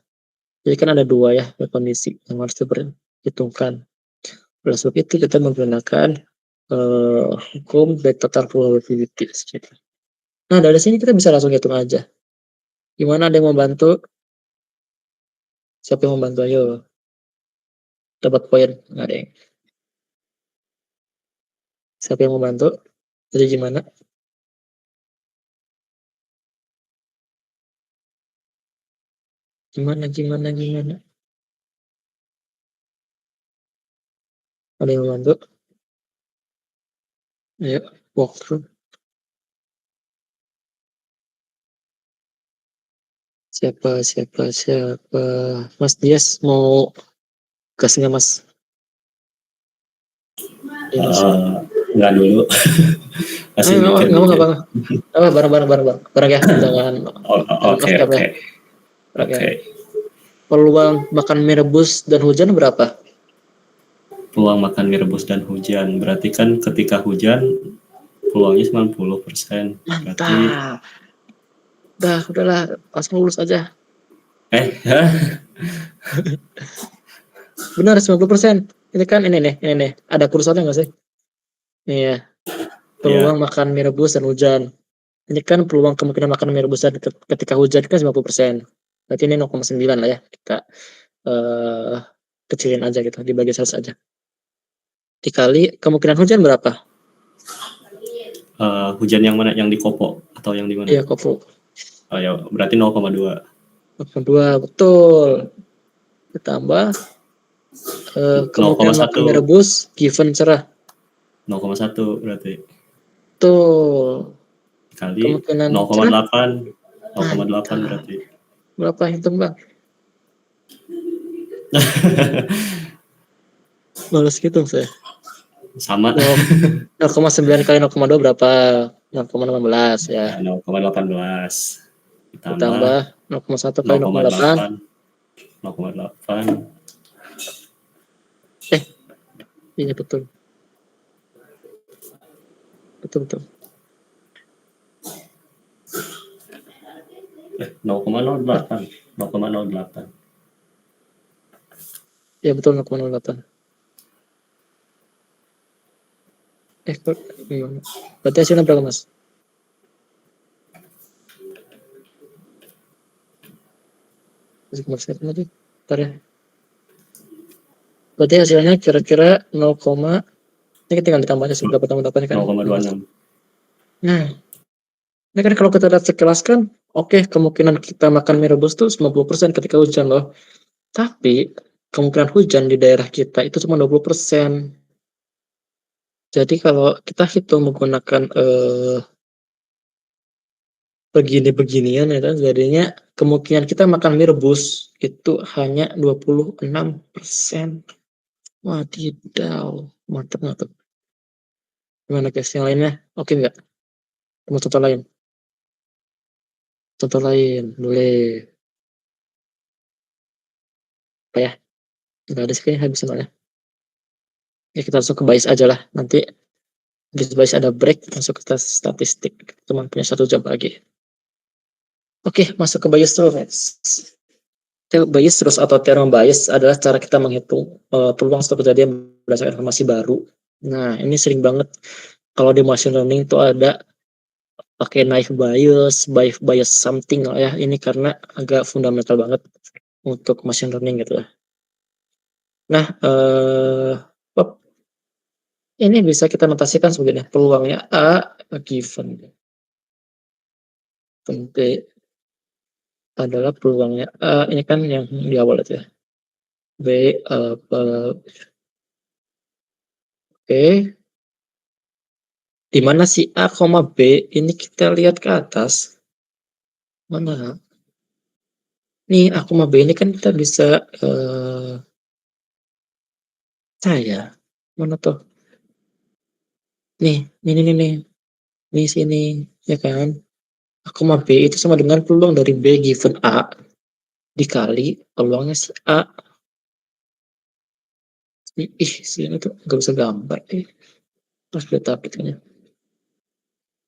Jadi kan ada 2 ya kondisi yang harus diperhitungkan. Oleh sebab itu kita menggunakan hukum baik total probability. Nah dari sini kita bisa langsung hitung aja. Gimana, ada yang mau bantu? Siapa yang mau bantu? Ayo. Dapat poin, nggak ada yang. Siapa yang mau bantu? Jadi gimana? Gimana? Ada yang mau bantu? Ayo, walk through. Siapa? Mas Dias mau gas nggak Mas? Dias. Nggak dulu. Masih Nggak mikir-mikir. apa, bareng ya, jangan Oke, off cam ya. oke, Bareng ya. oke. Peluang makan mie rebus dan hujan berapa? Peluang makan mie rebus dan hujan. Berarti kan ketika hujan peluangnya 90%. Berarti Mantap. Udahlah, langsung lulus aja. hah? Benar 90%. Ini kan ini nih. Ada kursornya nggak sih? Iya. Ya, Peluang makan mie rebus dan hujan. Ini kan peluang kemungkinan makan mie rebusan ketika hujan kan 90%. Berarti ini 0,9 lah ya. Kita eh kecilin aja gitu, dibagi 100 aja. Dikali kemungkinan hujan berapa? hujan yang mana? Yang di Kopo atau yang di mana? Iya, Kofu. Ya, berarti 0,2. 0,2, betul. Ditambah kemungkinan makan mie 0,1. rebus given cerah. 0,1 berarti. Tuh. Kali Kemungkinan cerah 0,8. 0,8 mantap. berarti. Berapa hitung, Bang? Males hitung saya. Sama. 0,9 kali 0,2 berapa? 0,18 ya. 0,18 ditambah Ditambah 0,1 kali 0,8. 0,8. 0,8. Iya betul. 0,08. 0,08. Iya betul 0,08. Gimana? Berarti hasilnya berapa, Mas? Masih kemarin lagi. Bentar ya. Berarti hasilnya kira-kira 0, ini tinggal ditambah aja berapa tambah-tambahnya kan. 0,26. Nah, ini kan kalau kita lihat sekilas kan, oke, kemungkinan kita makan mie rebus tuh 90% ketika hujan loh. Tapi kemungkinan hujan di daerah kita itu cuma 20%. Jadi kalau kita hitung menggunakan begini-beginian ya kan, jadinya kemungkinan kita makan mie rebus itu hanya 26%. Wadidaw, mantap. Gimana guys, yang lainnya oke nggak? Mau contoh lain? Contoh lain, boleh. Apa ya? Nggak ada sih kayaknya habis soalnya. Ya kita langsung ke Bayes aja lah. Nanti di Bayes ada break, masuk ke statistik. Cuma punya 1 jam lagi. Oke, masuk ke Bayes terus, guys. Bayes terus atau theorem Bayes adalah cara kita menghitung peluang suatu kejadian berdasarkan informasi baru. Nah, ini sering banget kalau di machine learning itu ada pakai naive bias something lah ya. Ini karena agak fundamental banget untuk machine learning gitu. Nah, ini bisa kita notasikan sebenarnya peluangnya A given B adalah peluangnya A, ini kan yang di awal itu ya. B oke. Di mana si A, B ini kita lihat ke atas. Mana? Nih A, B ini kan kita bisa saya mana tuh? Nih sini ya kan? A, B itu sama dengan peluang dari B given A dikali peluangnya si A. Sini tuh nggak bisa gambar harus beta aplikasinya.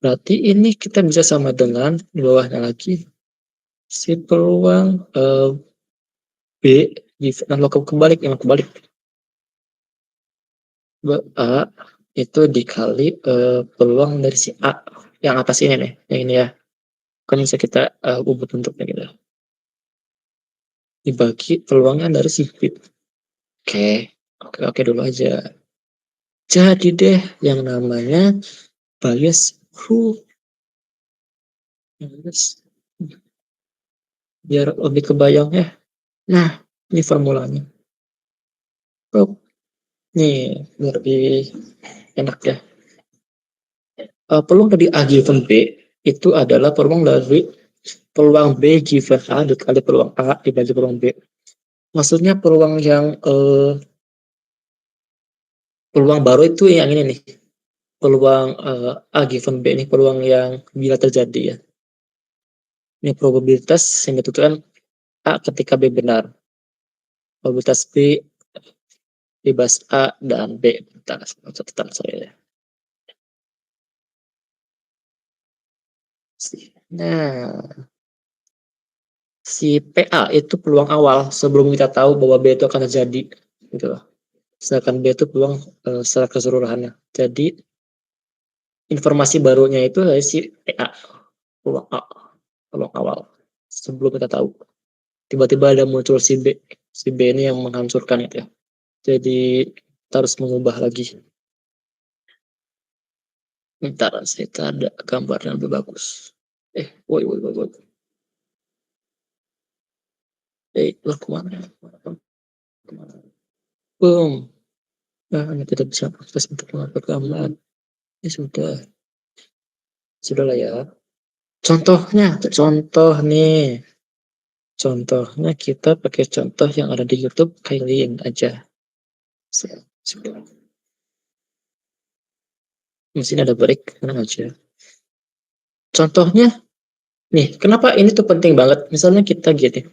Berarti ini kita bisa sama dengan di bawahnya lagi si peluang B given kebalik A itu dikali peluang dari si A yang atas ini nih, yang ini ya. Kan bisa kita ubah bentuknya gitu. Dibagi peluangnya dari si B. Oke dulu aja. Jadi deh yang namanya Bayes rule. Biar lebih kebayang ya. Nah, ini formulanya. Nih, biar lebih enak ya. Peluang dari A given B itu adalah peluang dari peluang B given A dikali peluang A dibagi peluang B. Maksudnya peluang yang peluang baru itu yang ini nih. Peluang A given B ini peluang yang bila terjadi ya. Ini probabilitas yang ditentukan A ketika B benar. Probabilitas B bebas A dan B. Catatan saya ya. Nah, si PA itu peluang awal sebelum kita tahu bahwa B itu akan terjadi gitu loh. Sedangkan B itu peluang secara keseluruhannya. Jadi informasi barunya itu dari si PA, peluang A, peluang awal sebelum kita tahu. Tiba-tiba ada muncul si B ini yang menghancurkan itu ya. Jadi kita harus mengubah lagi. Bentar, saya ada gambar yang lebih bagus. Woi. Lah kemana? Boom. Hanya tidak bisa akses untuk mengupload gambar. Ya sudah lah ya. Contoh nih. Contohnya kita pakai contoh yang ada di YouTube Kailin aja. Sudah. Di sini ada break, tenang aja. Contohnya, nih, kenapa ini tuh penting banget? Misalnya kita gini,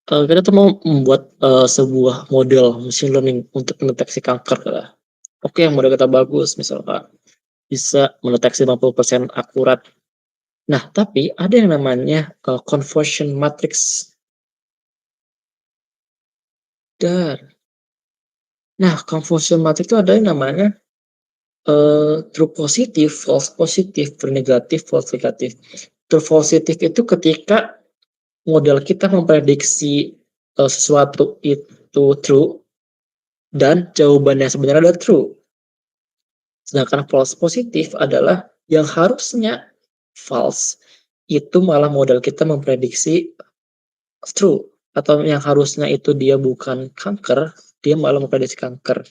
kita tuh mau membuat sebuah model machine learning untuk mendeteksi kanker lah. Oke, model kita bagus, misalkan bisa mendeteksi 50% akurat. Nah, tapi ada yang namanya conversion matrix. Nah, conversion matrix itu ada yang namanya true positif, false positif, true negatif, false negatif. True positif itu ketika model kita memprediksi sesuatu itu true dan jawabannya sebenarnya adalah true. Sedangkan false positif adalah yang harusnya false, itu malah model kita memprediksi true. Atau yang harusnya itu dia bukan kanker, dia malah memprediksi kanker.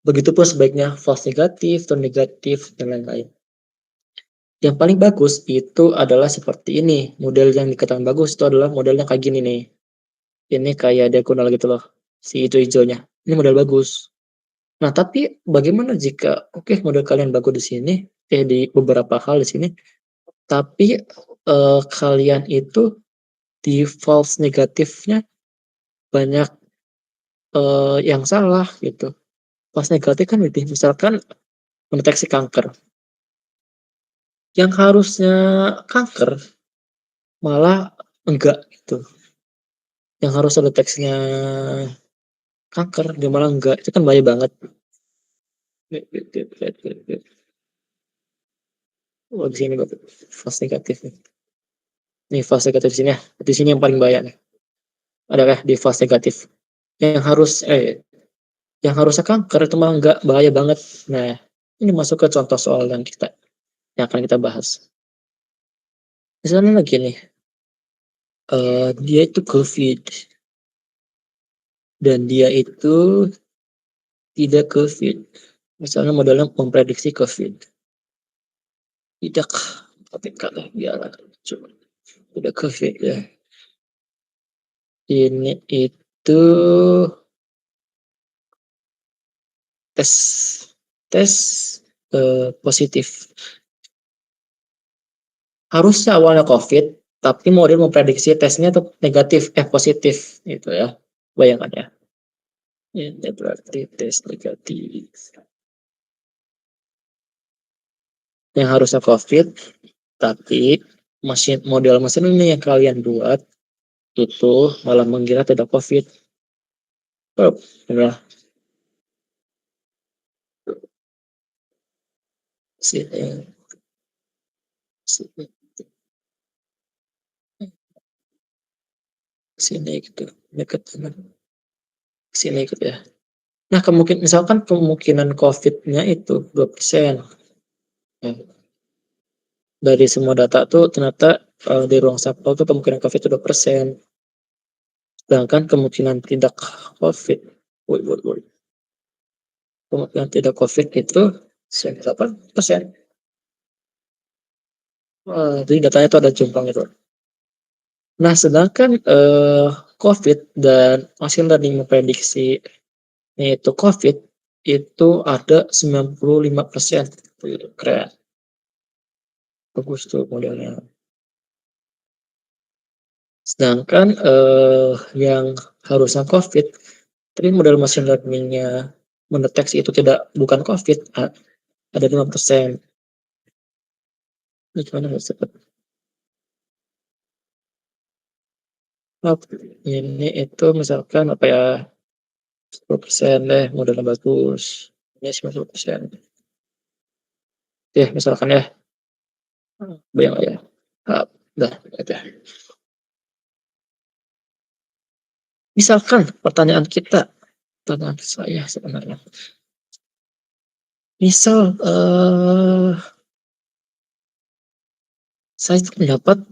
Begitupun sebaiknya false negatif, true negatif, dan lain-lain. Yang paling bagus itu adalah seperti ini. Model yang dikatakan bagus itu adalah modelnya kayak gini nih. Ini kayak diagonal gitu loh. Si hijau-hijaunya. Ini model bagus. Nah, tapi bagaimana jika oke modal kalian bagus di sini, di beberapa hal di sini, tapi, kalian itu di false negatifnya banyak, yang salah gitu. False negatif kan lebih misalkan mendeteksi kanker, yang harusnya kanker malah enggak gitu, yang harusnya deteksinya kanker dia malah enggak, itu kan bahaya banget. Oh di sini berarti false negatif nih. Nih false negatif di sini ya, di sini yang paling bahaya nih. Adakah di false negatif? Yang harus yang harusnya kanker itu malah enggak, bahaya banget. Nah, ini masuk ke contoh soal yang akan kita bahas. Misalnya lagi nih, dia itu Covid dan dia itu tidak Covid. Misalnya modelnya memprediksi Covid. Tidak, tapi kalau biarlah coba tidak Covid ya. Ini itu tes tes positif. Harusnya awalnya Covid, tapi model memprediksi tesnya tuh negatif, positif gitu ya. Bayangkan ya. Ini berarti tes negatif. Yang harusnya Covid, tapi model mesin ini yang kalian buat itu malah mengira tidak Covid. Oh, ya. Sini, sini, sini gitu. Dekat sini gitu ya. Nah, misalkan kemungkinan COVID-nya itu 2%. Ya. Dari semua data tuh ternyata di ruang sampel tuh kemungkinan COVID itu 2%. Sedangkan kemungkinan tidak COVID, woi, woi, woi. Kemungkinan tidak COVID itu 8%. Jadi datanya itu ada jomplang itu. Nah, sedangkan COVID dan machine learning memprediksi itu COVID itu ada 95%. Keren, bagus tuh modelnya. Sedangkan yang harusnya COVID, tapi model machine learning-nya mendeteksi itu bukan COVID, ada 5%. Ini gimana nggak cepet? Nah, ini itu misalkan apa ya, 10% deh modelnya bagus. Ini 90%. Ya, misalkan ya, bayang ya. Udah, gitu ya. Misalkan pertanyaan saya sebenarnya. Misal saya itu mendapat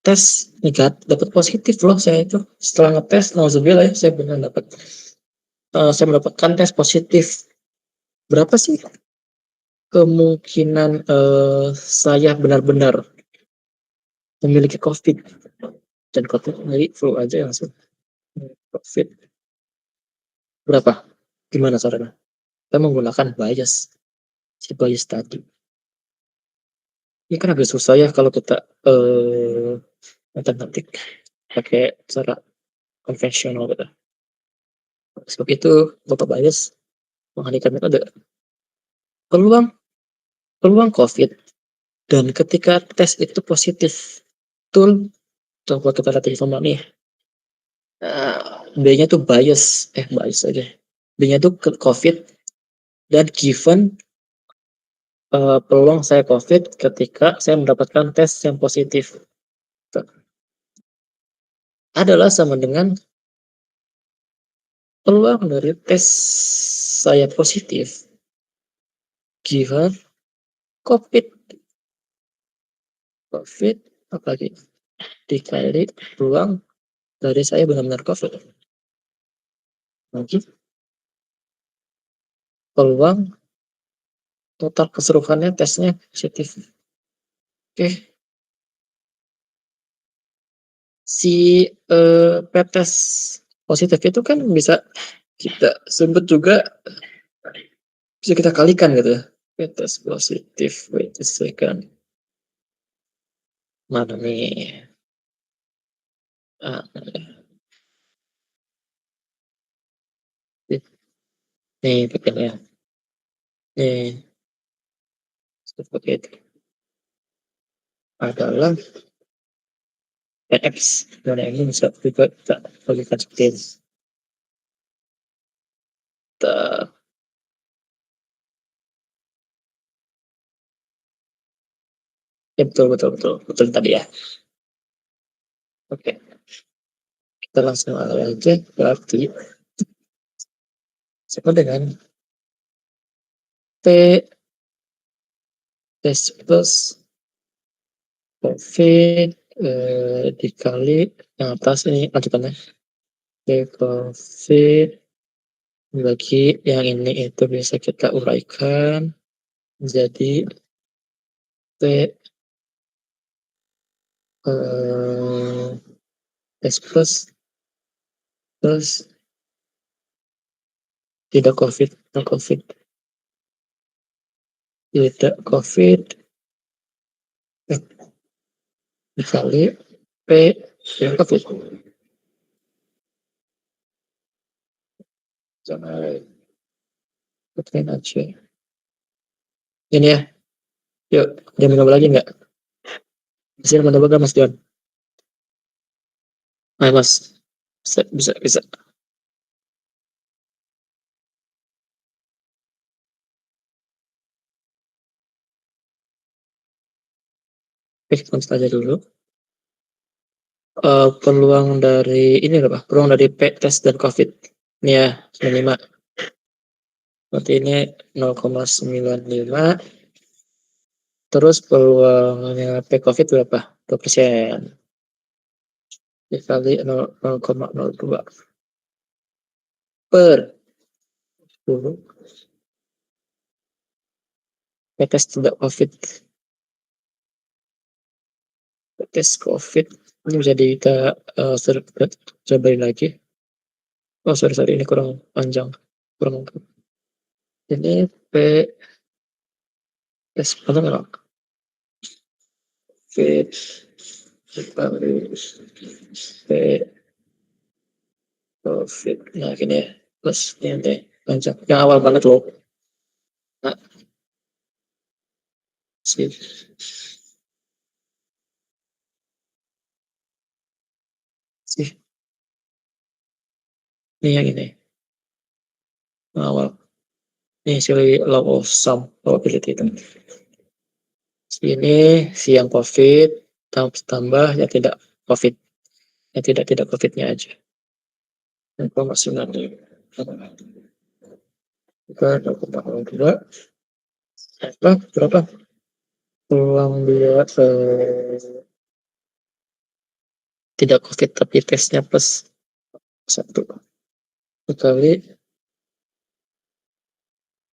tes negatif, dapat positif loh saya itu. Setelah ngetes, nauzubillah ya, saya mendapatkan tes positif. Berapa sih kemungkinan saya benar-benar memiliki COVID dan COVID dari flu aja langsung COVID. Berapa? Gimana caranya? Kita menggunakan si bias tadi. Ini kan agak susah ya kalau kita matematik pakai cara konvensional gitu. Sebab itu Bapak Bias menghadirkan metode peluang peluang COVID dan ketika tes itu positif, betul, coba kita lihat di formula nih. B-nya tuh bias aja. B-nya tuh ke COVID dan given peluang saya COVID ketika saya mendapatkan tes yang positif. Tuh. Adalah sama dengan peluang dari tes saya positif given COVID. COVID apalagi dikali peluang dari saya benar-benar COVID. Mungkin peluang total keseluruhannya tesnya positif. Oke, si P-tes positif itu kan bisa kita sebut juga bisa kita kalikan gitu ya. P-test positif, wait a second. Mana nih? Nih pakainya. Nih seperti itu. Adalah PX dan ini bisa juga kita bagikan seperti ini. Ya betul tadi ya. Oke, kita langsung aja berarti sama dengan P test plus COVID dikali yang atas ini lanjutannya P COVID bagi yang ini itu bisa kita uraikan jadi P test plus tidak COVID, tidak COVID dikali P yang COVID. Jangan ketain aja. Ini ya. Yuk, dia mencoba lagi nggak? Hasil mencoba Mas Dion? Ayo Mas, bisa. Kita aja dulu. Peluang dari ini apa? Peluang dari P-test dan COVID. Ini ya, 95. Berarti ini 0,95. Terus peluangnya P-COVID berapa? 2%. Dikali 0,02 per 10. P-test tidak COVID. P-test COVID. Ini bisa kita cobain lagi. Oh sorry ini kurang panjang. Ini P test apa nggak? P COVID. Nah gini ya. Plus ini panjang. Yang awal banget loh. Nah, sih. Ini yang ini. Awal. Ini si law of sum probability itu. Ini si yang COVID tambah yang tidak COVID. Yang tidak COVID-nya aja. Informasi nanti. Berapa peluang dia tidak COVID tapi tesnya plus 1 kali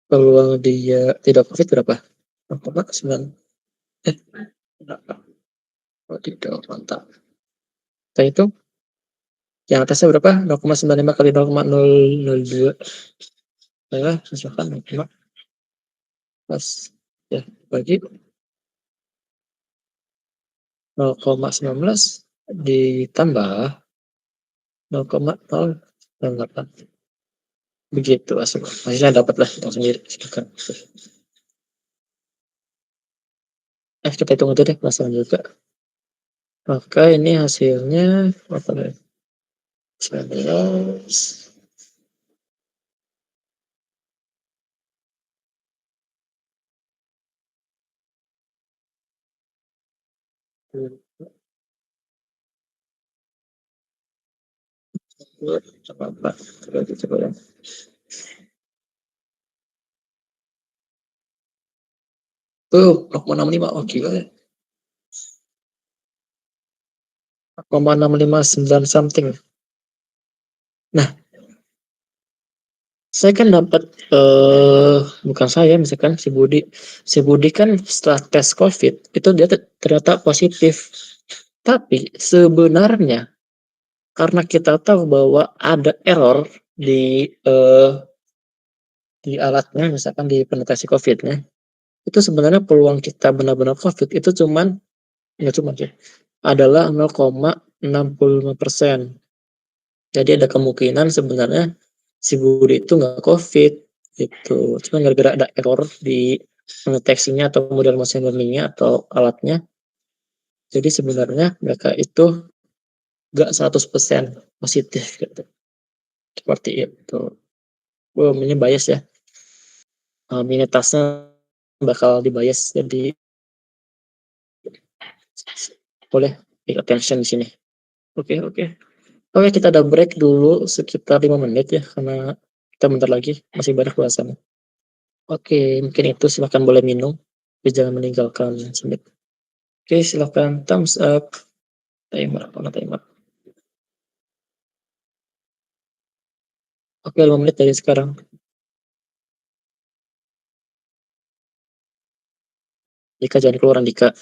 peluang dia tidak COVID berapa? 0,9. Berapa? Oh tidak, mantap. Kita hitung yang atasnya berapa? 0,95 kali 0,002. Saya misalkan 0,5 pas ya bagi 0,19 ditambah 0,098. Begitu hasilnya dapat lah sendiri. Kita hitung itu deh penasaran juga. Maka ini hasilnya apa nih? 19 coba ya. Tuh 0,65 oh gila ya. 0,659 something. Nah, saya kan dapat bukan saya misalkan si Budi kan setelah tes COVID itu dia ternyata positif. Tapi sebenarnya karena kita tahu bahwa ada error di, di alatnya, misalkan di penetrasi Covid-nya, itu sebenarnya peluang kita benar-benar Covid itu nggak cuman sih, adalah 0,65%. Jadi ada kemungkinan sebenarnya si Budi itu nggak Covid, gitu. Cuma gara-gara ada error di pendeteksinya atau model machine learning-nya atau alatnya, jadi sebenarnya mereka itu nggak 100% positif gitu, seperti itu. Ini bias ya, minoritasnya bakal di-bias, jadi boleh pay attention di sini. Oke oke. Oke, kita ada break dulu sekitar 5 menit ya, karena kita bentar lagi masih banyak bahasan. Oke, mungkin itu silakan boleh minum, tapi jangan meninggalkan summit. Oke, silakan thumbs up, timer, mana timer. Oke, 5 menit dari sekarang. Dika jangan keluar, Dika.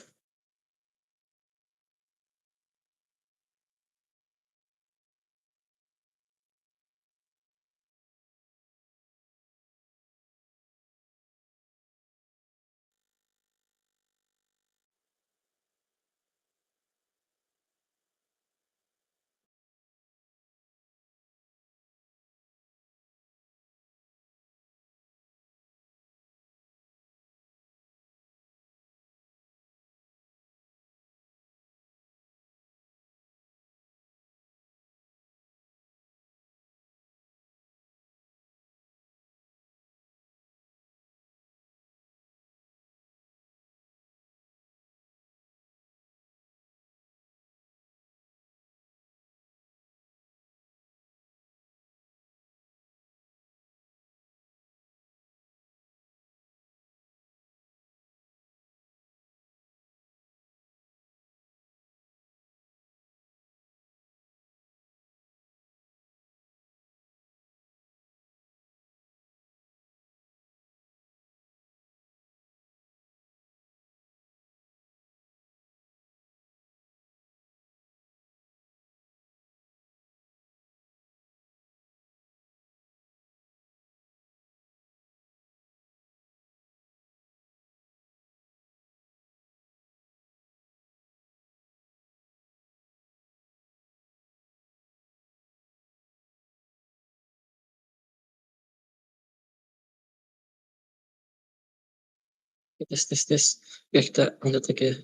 Tes, tes, tes. Oke, kita lanjut lagi ya.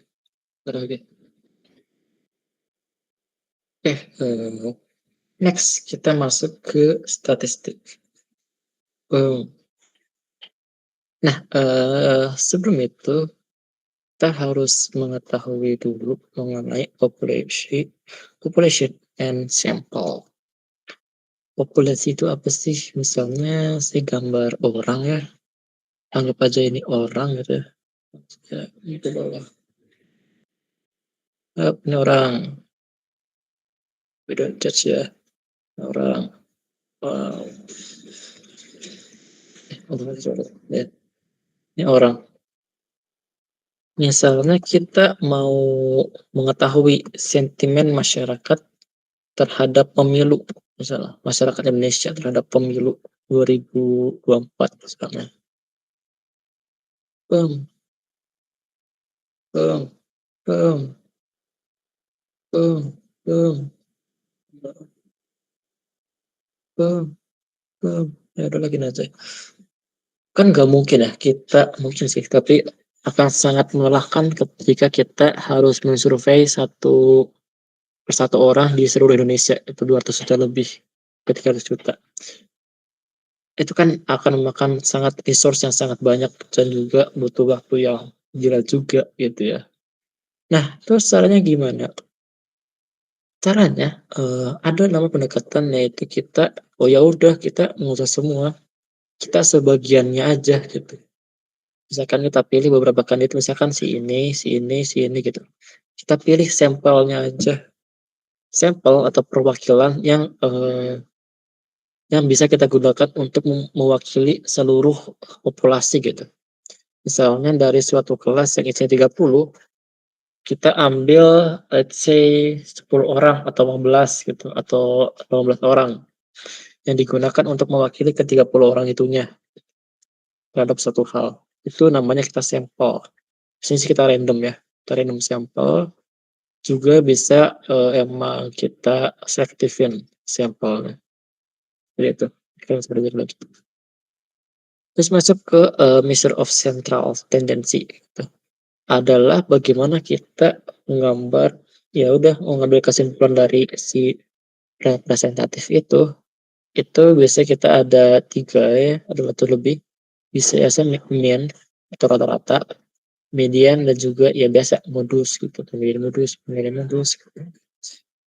Bentar lagi. Oke, next kita masuk ke statistik. Nah, sebelum itu kita harus mengetahui dulu mengenai population and sample. Populasi itu apa sih? Misalnya saya gambar orang ya, anggap aja ini orang gitu ya. Ya, itu bawah. Ini orang, we don't judge ya. Orang, wow. Ya. Ini orang. Misalnya kita mau mengetahui sentimen masyarakat terhadap pemilu, misalnya masyarakat Indonesia terhadap pemilu 2024 misalnya. Bang, bang, bang, bang, bang, bang, bang. Ya udah lagi aja. Kan nggak mungkin ya kita, mungkin sih, tapi akan sangat melelahkan ketika kita harus mensurvei satu persatu orang di seluruh Indonesia itu 200 juta lebih ke 300 juta. Itu kan akan memakan sangat resource yang sangat banyak dan juga butuh waktu yang gila juga gitu ya. Nah, terus caranya gimana? Caranya, ada nama pendekatan yaitu kita, oh ya udah kita nggak usah semua, kita sebagiannya aja gitu. Misalkan kita pilih beberapa kandidat, misalkan si ini, si ini, si ini gitu. Kita pilih sampelnya aja, sampel atau perwakilan yang bisa kita gunakan untuk mewakili seluruh populasi gitu. Misalnya dari suatu kelas yang isinya 30, kita ambil let's say 10 orang atau 15 gitu, atau 15 orang. yang digunakan untuk mewakili ke-30 orang itunya terhadap satu hal. Itu namanya kita sampel. Di sini sih kita random ya, kita random sampel. Juga bisa, emang kita selektifin sampelnya. Jadi itu, kita harus belajar lagi. Terus masuk ke, measure of central tendency gitu. Adalah bagaimana kita menggambar, ya udah mau ngambil kesimpulan dari si representatif itu biasanya kita ada 3 ya, ada 1 lebih. Biasanya mean atau rata-rata, median dan juga ya biasa modus gitu, median modus gitu.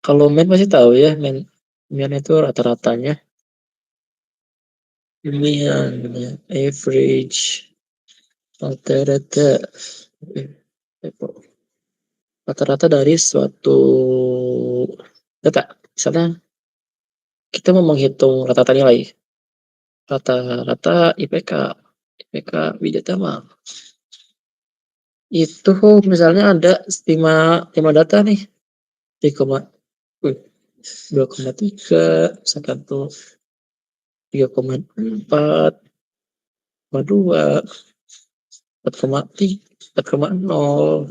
Kalau mean pasti tahu ya, mean itu rata-ratanya. Mean, average, rata-rata, rata-rata dari suatu data. Misalnya kita mau menghitung rata-rata nilai, rata-rata IPK Widya-Tama. Itu misalnya ada 5 data nih, 2,3 misalkan tuh, 3,4, 4,2, 4,3, 4,0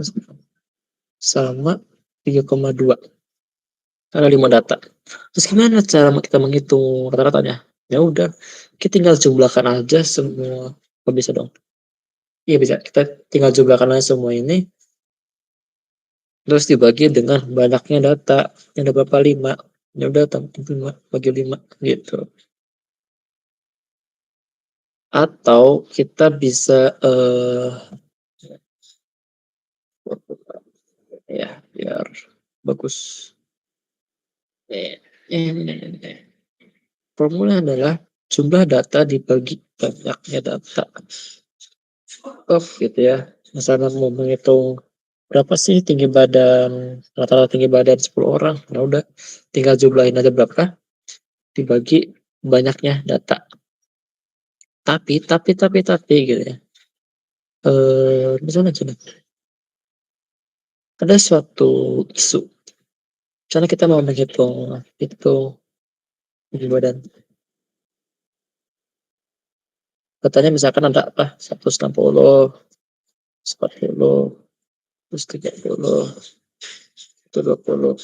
sama 3,2. Ada 5 data. Terus gimana cara kita menghitung rata-ratanya? Ya udah, kita tinggal jumlahkan aja semua. Oh, bisa dong? Iya bisa, kita tinggal jumlahkan aja semua ini, terus dibagi dengan banyaknya data, yang ada berapa 5, ya udah 5 bagi 5 gitu. Atau kita bisa, ya biar bagus. Formula adalah jumlah data dibagi banyaknya data. Gitu ya. Misalnya mau menghitung berapa sih tinggi badan, rata-rata tinggi badan 10 orang, ya udah tinggal jumlahin aja berapa, dibagi banyaknya data. Tapi gitu ya. Misalnya gini, ada suatu isu. Misalnya kita mau menghitung itu tinggi badan. Katanya misalkan ada apa? 160, 40, terus 30, 20,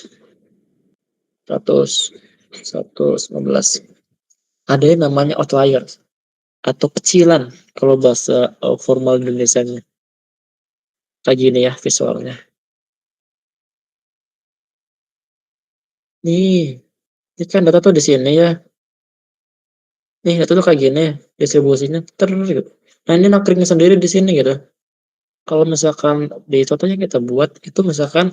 100, 119. Ada yang namanya outlier atau kecilan kalau bahasa formal Indonesianya. Kayak gini ya visualnya. Nih, ini kan data tuh di sini ya. Nih data tuh kayak gini distribusinya gitu. Nah ini nakringnya sendiri di sini gitu. Kalau misalkan di contohnya kita buat itu misalkan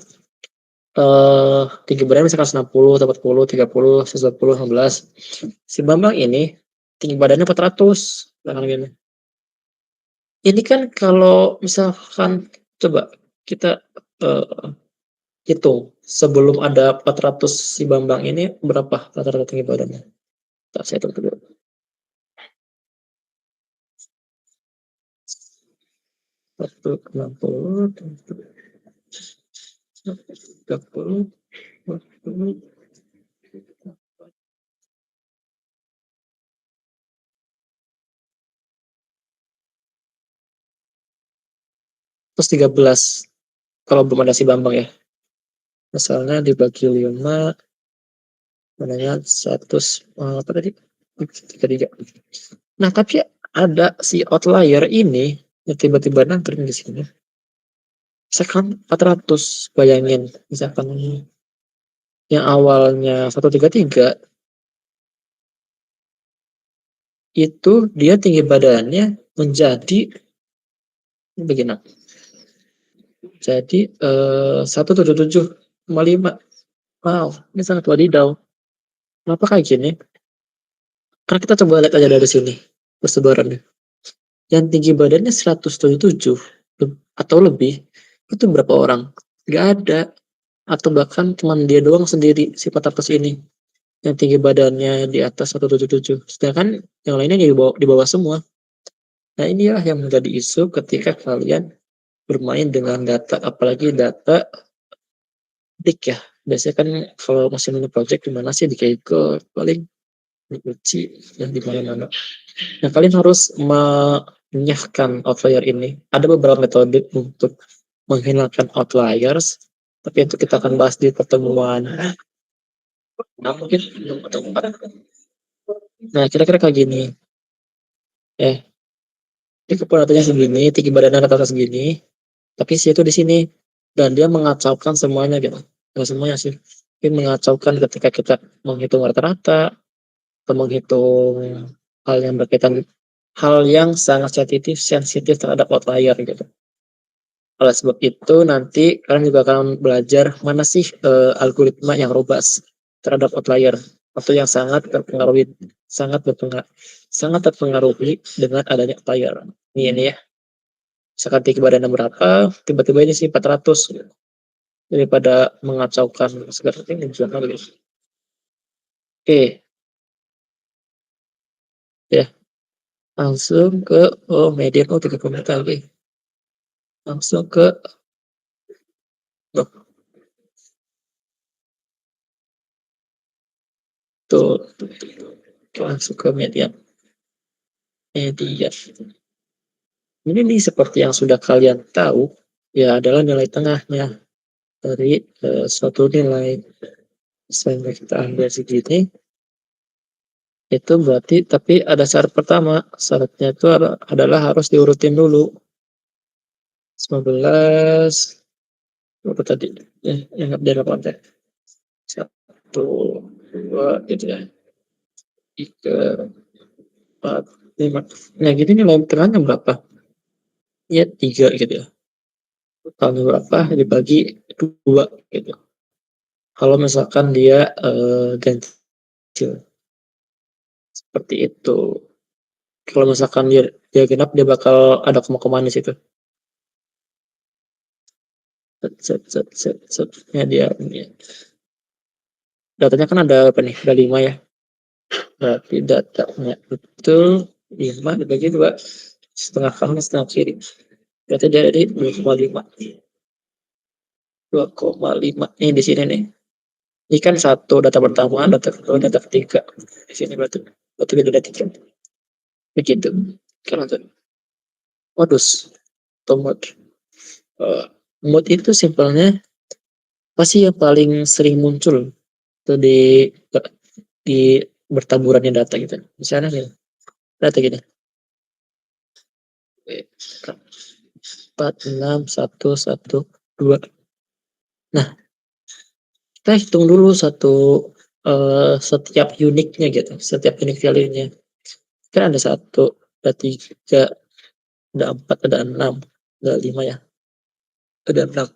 tinggi badannya misalkan 90, 40, 30, 120, 15. Si Bambang ini tinggi badannya 400, misalkan gini. Ini kan kalau misalkan coba kita hitung sebelum ada 400 si Bambang ini berapa rata-rata tinggi badannya? Tak saya hitung dulu. 160, 30, 40, terus 13 kalau belum ada si Bambang ya. Misalnya dibagi 5, mananya 100, apa tadi? 33. Nah, tapi ada si outlier ini yang tiba-tiba nangkring di sini. Misalkan 400, bayangin, misalkan yang awalnya 133 itu dia tinggi badannya menjadi begini. Jadi 177,5. Wow, ini sangat wadidaw. Kenapa kayak gini? Karena kita coba lihat aja dari sini persebarannya. Yang tinggi badannya 177 atau lebih itu berapa orang? Gak ada. Atau bahkan cuman dia doang sendiri si 400 ini yang tinggi badannya di atas 177. Sedangkan yang lainnya di bawah semua. Nah inilah yang menjadi isu ketika kalian bermain dengan data, apalagi data big ya. Biasanya kan kalau masih mini project gimana sih di Kaggle paling diuji dan di mana-mana. Nah, kalian harus menyiapkan outlier ini. Ada beberapa metode untuk menghilangkan outliers, tapi itu kita akan bahas di pertemuan. Nah, mungkin belum atau empat. Nah, kira-kira kayak gini. Ini kepadatannya segini, tinggi badannya rata-rata segini, tapi si itu di sini dan dia mengacaukan semuanya gitu. Nggak semuanya sih. Ini mengacaukan ketika kita menghitung rata-rata atau menghitung hal yang berkaitan hal yang sangat sensitif terhadap outlier gitu. Oleh sebab itu nanti kalian juga akan belajar mana sih algoritma yang robust terhadap outlier atau yang sangat terpengaruhi dengan adanya outlier. Ini ya. Misalkan tinggi badannya berapa, tiba-tiba ini sih 400 daripada mengacaukan segala ini misalkan gitu. Oke, ya langsung ke median 30 meter lagi. Langsung ke langsung ke median. Ini nih seperti yang sudah kalian tahu, ya adalah nilai tengahnya dari suatu nilai. Misalnya kita ambil segini, itu berarti tapi ada syarat pertama. Syaratnya itu adalah harus diurutin dulu. 19, apa tadi? Yang dari konten. 1, 2, gitu ya. 3, 4, 5. Nah, gini nilai tengahnya berapa? Ya 3 gitu ya. Kalau berapa dibagi 2 gitu. Kalau misalkan dia ganjil seperti itu. Kalau misalkan dia genap, dia bakal ada koma-koma di situ. Ya dia ini. Datanya kan ada apa nih? Ada 5 ya. Berarti datanya itu 5 dibagi 2. Setengah kanan, setengah kiri. Berarti dia ada di 2,5. 2,5. Ini di sini nih. Ini kan satu data pertama, data kedua, data ketiga. Di sini berarti ada 3. Begitu. Kan tuh. Modus atau mod. Mod itu simpelnya pasti yang paling sering muncul itu di bertaburannya data gitu. Misalnya nih, data gini. 4, 6, 1, 1, 2. Nah, kita hitung dulu setiap uniknya gitu, setiap unik value-nya. Kan ada 1, ada 3, ada 4, ada 6, ada 5 ya. Ada 6.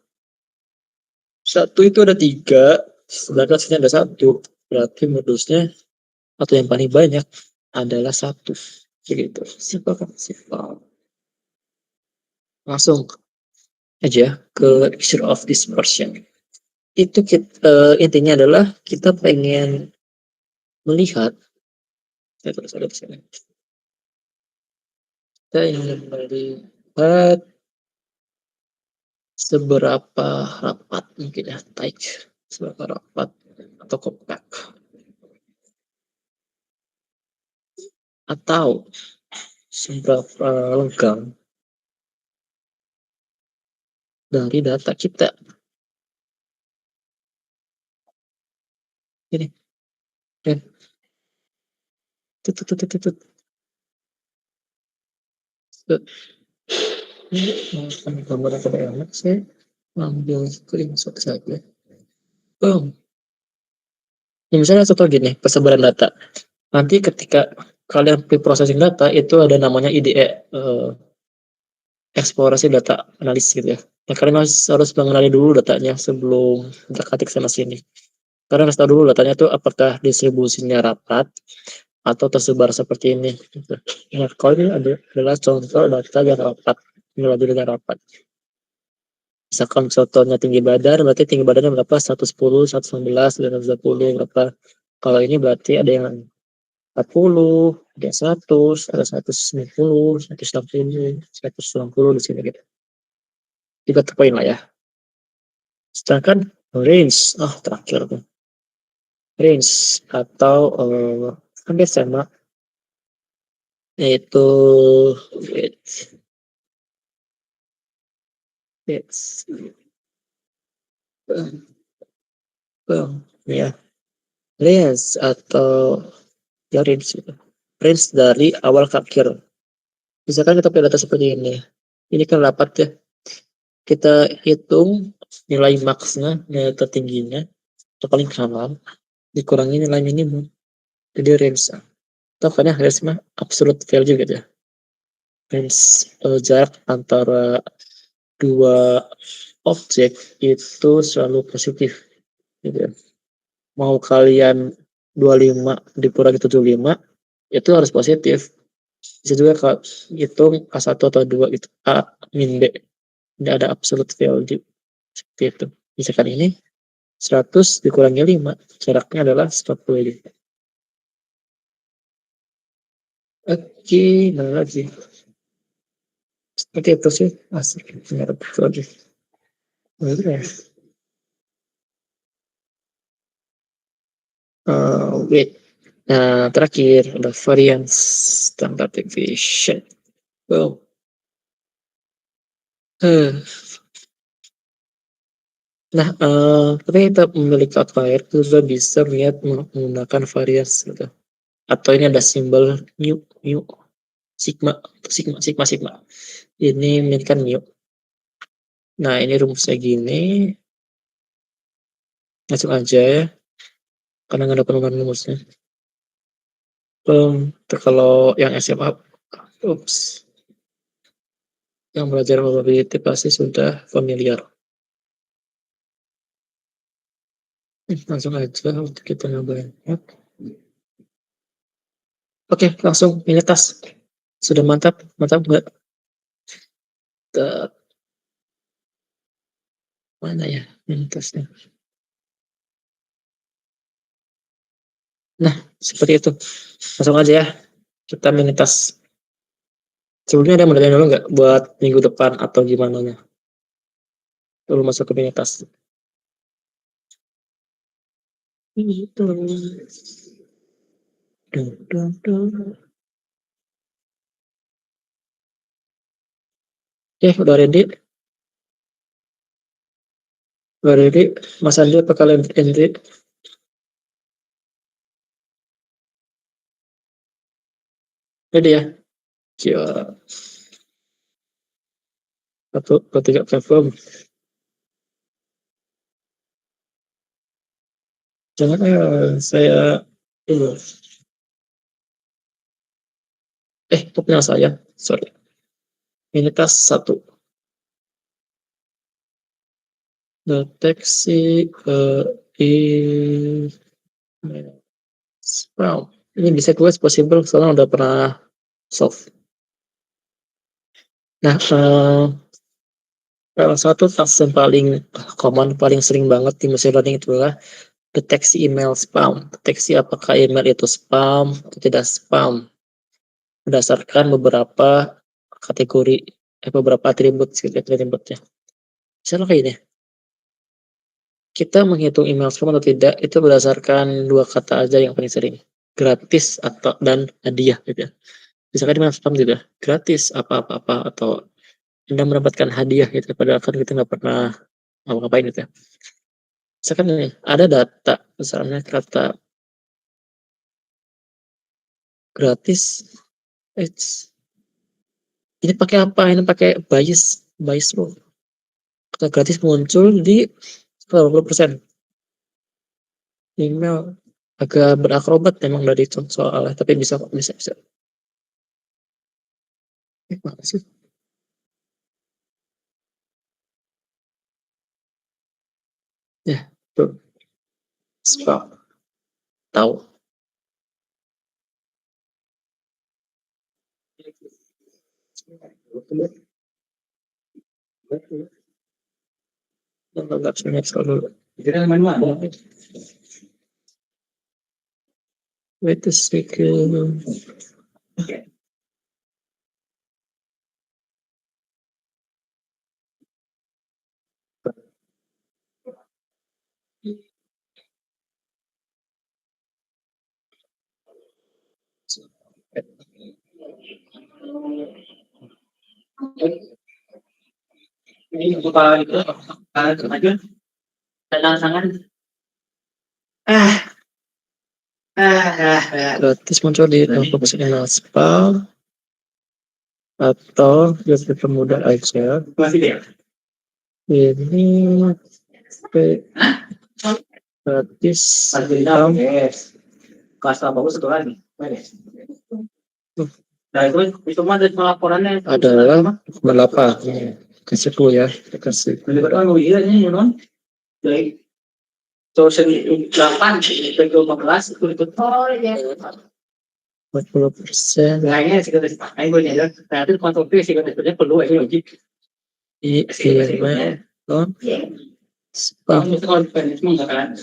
1 itu ada 3, sedangkan sini ada 1. Berarti modusnya atau yang paling banyak adalah 1. Begitu. Simpel kan? Simpel. Langsung aja ke issue of dispersion. Itu intinya adalah kita pengen melihat terus ada di sini. Kita ingin melihat seberapa rapat mungkin ya tight, seberapa rapat atau compact atau seberapa lengkap dari data kita. Ini dan tutut. Ini gambar enak saya ambil screenshot saja. Ya, misalnya contoh gini, persebaran data. Nanti ketika kalian pre-processing data itu ada namanya IDE, eksplorasi data analis gitu ya. Nah, kalian harus mengenali dulu datanya sebelum kita ketik sana sini. Karena harus tahu dulu datanya itu apakah distribusinya rapat atau tersebar seperti ini. Gitu. Nah, kalau ini adalah contoh data yang rapat, nilai dengan rapat. Misalkan contohnya tinggi badan, berarti tinggi badannya berapa? 110, 119, 120, berapa. Kalau ini berarti ada yang 40, ada 100, ada 190, 160, 190 di sini gitu. 3 poin lah ya. Sedangkan range, terakhir tuh. Range atau hampir sama, yaitu wait, it's ya range atau ya range gitu. Range dari awal ke akhir. Misalkan kita punya data seperti ini kan rapat ya. Kita hitung nilai max-nya, nilai tertingginya, atau paling kanan, dikurangi nilai minimum. Jadi range. Atau kadang range mah absolute value gitu ya. Range jarak antara dua objek itu selalu positif gitu ya. Mau kalian 25 dikurangi 75 itu harus positif. Bisa juga kalau hitung A1 atau 2 itu A min B. Tidak ada absolute value seperti itu. Misalkan ini 100 dikurangi 5, jaraknya adalah 45. Oke, mana lagi? Seperti itu sih, asik. Benar betul lagi. Ya. Wait. Nah, terakhir ada variance standard deviation. Wow. Nah, ketika kita memiliki outlier, kita sudah bisa melihat menggunakan variance gitu. Atau ini ada simbol mu, sigma, sigma, sigma, sigma. Ini menjadikan mu. Nah, ini rumusnya gini. Langsung aja ya, karena nggak ada penurunan rumusnya. Kalau yang SMA, yang belajar probability pasti sudah familiar. Langsung aja untuk kita nyobain. Oke, langsung ini tas. Sudah mantap, mantap nggak? Mana ya ini tasnya? Nah, seperti itu. Langsung aja ya, kita mini tas. Sebelumnya ada yang mau tanya dulu nggak buat minggu depan atau gimana nya? Dulu masuk ke mini tas. Itu. Udah ready? Udah ready? Mas Andi apa kalian ready? Ready ya? Siap. Satu, dua, tiga, confirm. Jangan saya dulu. Itu punya saya. Sorry. Ini tas satu. Deteksi i spam. Ini bisa gue possible soalnya udah pernah solve. Nah, salah satu task yang paling common, paling sering banget di machine learning itu adalah deteksi email spam. Deteksi apakah email itu spam atau tidak spam. Berdasarkan beberapa kategori, beberapa atribut, atributnya. Misalnya kayak ini. Kita menghitung email spam atau tidak itu berdasarkan dua kata aja yang paling sering. Gratis atau dan hadiah gitu ya. Misalkan email spam gitu ya, gratis apa-apa atau Anda mendapatkan hadiah gitu padahal kan kita nggak pernah ngapain gitu ya. Misalkan ini ada data misalnya kata gratis, ini pakai apa? Ini pakai bias rule. Kata gratis muncul di 80% email. Agak berakrobat memang dari soalnya, tapi bisa. Mana sih? Ya, tuh. Spam. Tahu. Nggak bisa next dulu. Wait a second. Ini buka itu maju tangan. Gratis muncul di profesional spam atau jadi pemuda aja. Ini gratis spam kelas bagus satu lagi. Nah itu mah dari pelaporannya adalah berapa? Kasih dulu ya, kasih. Dari dosen 8 ke 15 itu ikut ya. 40%. Kayaknya sih kita dipakai gue nih. Ternyata konsumsi sih kita perlu aja lagi. Iya, spam itu kalau pengen kan.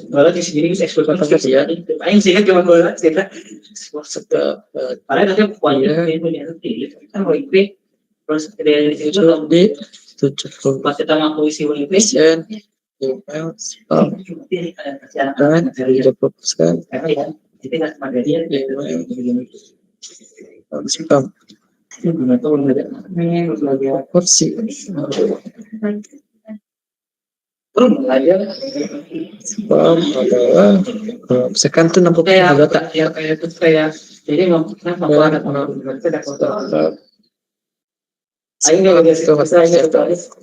Kalau di sini kita ekspor kontak ya. Paling sih cuma bola kita. Padahal nanti kualitas itu kan mau ikut terus dari itu di 70 pas kita mau isi persen email spam dan 30% email spam porsi spam adalah misalkan tuh nampak data ya kayak itu kayak jadi mau ada ayo nggak biasa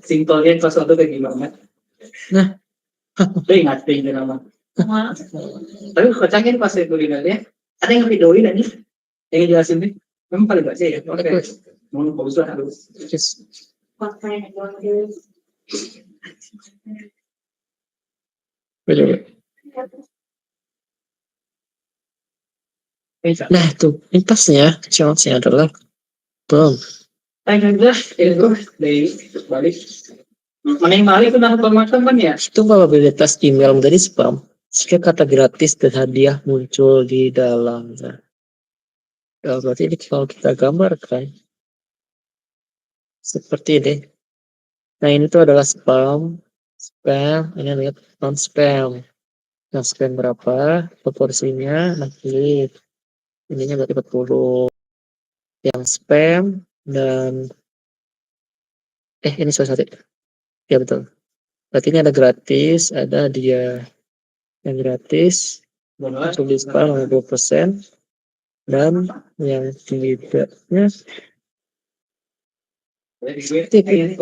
simpelnya pas waktu kayak gimana nah udah ingat ini nama tapi kocaknya pas saya kulinernya ada yang videoin aja yang jelasin nih memang paling gak sih ya oke mau bagus lah harus nah tuh impasnya challenge-nya adalah boom itu dari balik balik itu macam kan ya itu probabilitas email menjadi spam jika kata gratis dan hadiah muncul di dalamnya. Ya, berarti ini kalau kita gambarkan seperti ini. Nah ini tuh adalah spam, ini lihat non spam. Yang spam berapa? Proporsinya nanti ininya berarti 40. Yang spam dan ini sorry. Ya betul. Berarti ini ada gratis, ada dia yang gratis, untuk di spam 50%, dan yang tidaknya 20%.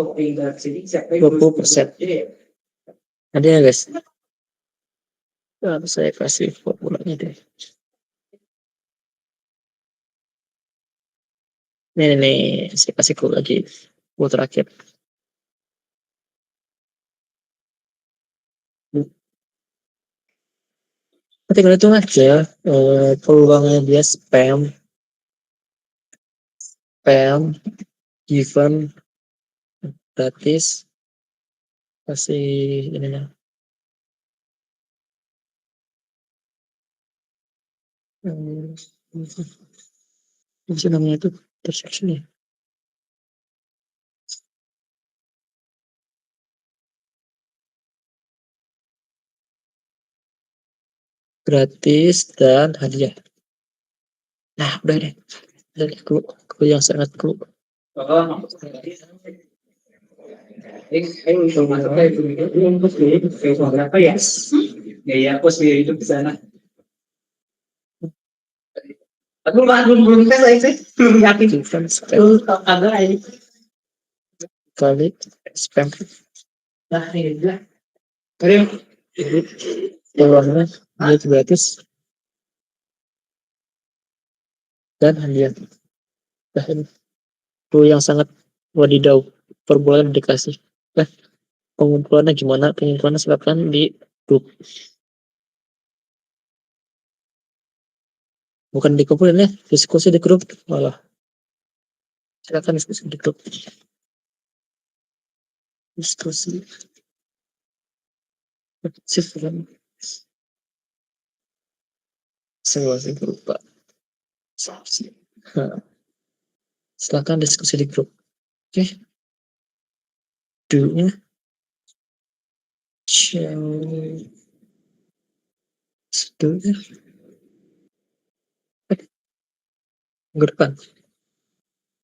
Ada ya guys? Nah, saya kasih formulanya deh. Nih, saya kasih clue lagi. Clue terakhir. Tinggal itu aja peluangnya dia spam, given, gratis, kasih ininya. Apa namanya itu intersection ya? Gratis dan hadiah. Nah, udah deh. Dari clue yang sangat clue. Berapa ya? Ya, pos hidup di sana. Aku belum tes aja sih, belum yakin. Ada ini kali spam. Nah ini dia. Tadi peluangnya dia gratis dan hadiah. Nah ini clue yang sangat wadidaw. Per bulan dikasih. Nah pengumpulannya gimana? Pengumpulannya silakan di grup. Bukan dikumpulin ya, diskusi di grup malah. Silakan diskusi di grup. Diskusi. Saya lupa. Silakan diskusi di grup. Oke. Dulunya. Dulunya. minggu depan.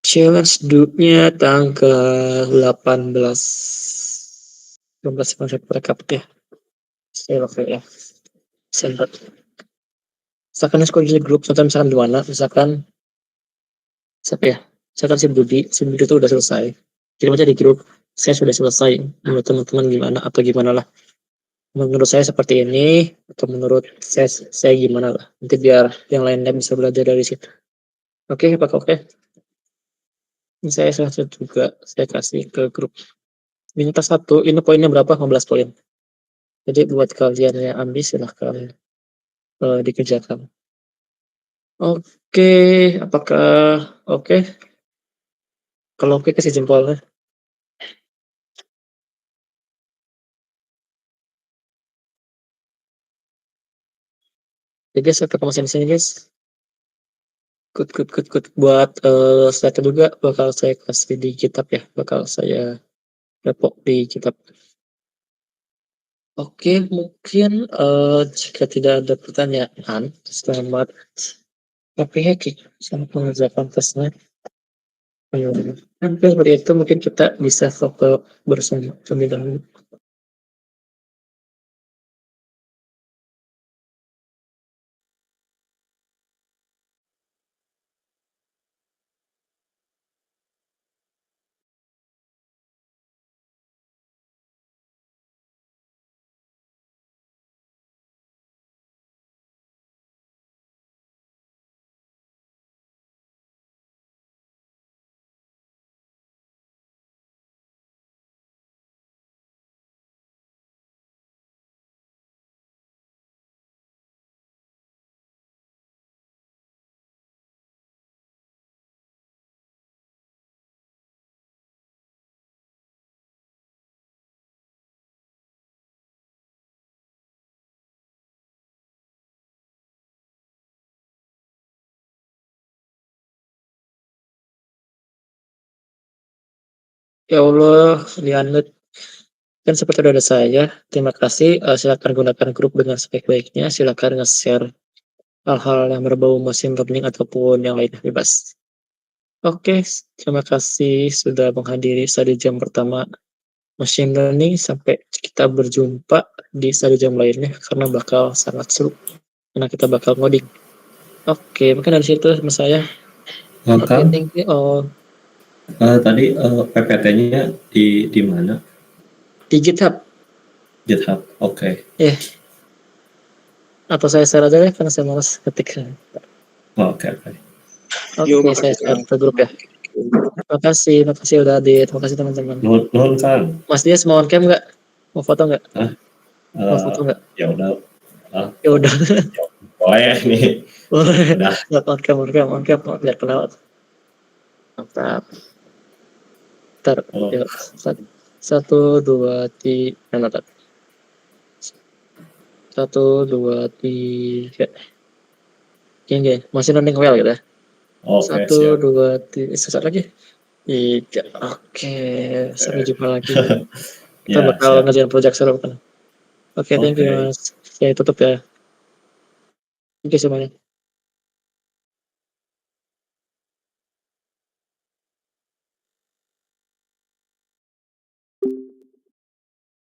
Challenge due-nya tanggal 18 saya rekap ya. Saya oke ya. Center. Misalkan di grup, misalkan di mana, misalkan siapa ya? Misalkan si Budi itu udah selesai. Kirim aja di grup, saya sudah selesai. Menurut teman-teman gimana atau gimana lah. Menurut saya seperti ini, atau menurut saya gimana lah. Nanti biar yang lainnya bisa belajar dari situ. Oke, apakah oke? Ini saya salah juga, saya kasih ke grup. Minta satu, ini poinnya berapa? 15 poin. Jadi buat kalian yang ambis silahkan dikerjakan. Oke, apakah oke? Kalau oke kasih jempolnya. Ya guys, apakah masih di sini guys? Good. Buat slide juga bakal saya kasih di kitab ya, bakal saya repot di kitab. Oke, mungkin jika tidak ada pertanyaan, selamat happy selamat mengerjakan tesnya. Mungkin seperti itu, mungkin kita bisa foto bersama terlebih dahulu. Ya Allah, Lianut, kan seperti ada saya. Terima kasih. Silakan gunakan grup dengan sebaik-baiknya. Silakan nge-share hal-hal yang berbau machine learning ataupun yang lainnya bebas. Oke, terima kasih sudah menghadiri study jam pertama machine learning. Sampai kita berjumpa di study jam lainnya karena bakal sangat seru. Karena kita bakal ngoding. Oke, mungkin dari situ sama saya. Oke, thank you all. Tadi PPT-nya di mana? Di GitHub. GitHub, oke. Atau saya share aja ya, karena saya malas ketik. Oke. Oke, saya share ke grup ya. Terima kasih udah hadir. Terima kasih teman-teman. Nuhun Kang. Mas Dias mau on cam nggak? Mau foto nggak? Mau foto nggak? Ya udah. Ya udah. Boleh nih. Boleh. Udah. On cam, biar kelewat. Mantap. Ntar, yuk. 1, 2, 3. Ntar. 1, 2, 3. Gini, masih noning well gitu ya. Oke, 1, 2, 3. Sesaat lagi. 3. Oke. Sampai jumpa lagi. Kita bakal ngerjain project seru kan. Oke, thank you Mas. Saya tutup ya. Oke semuanya.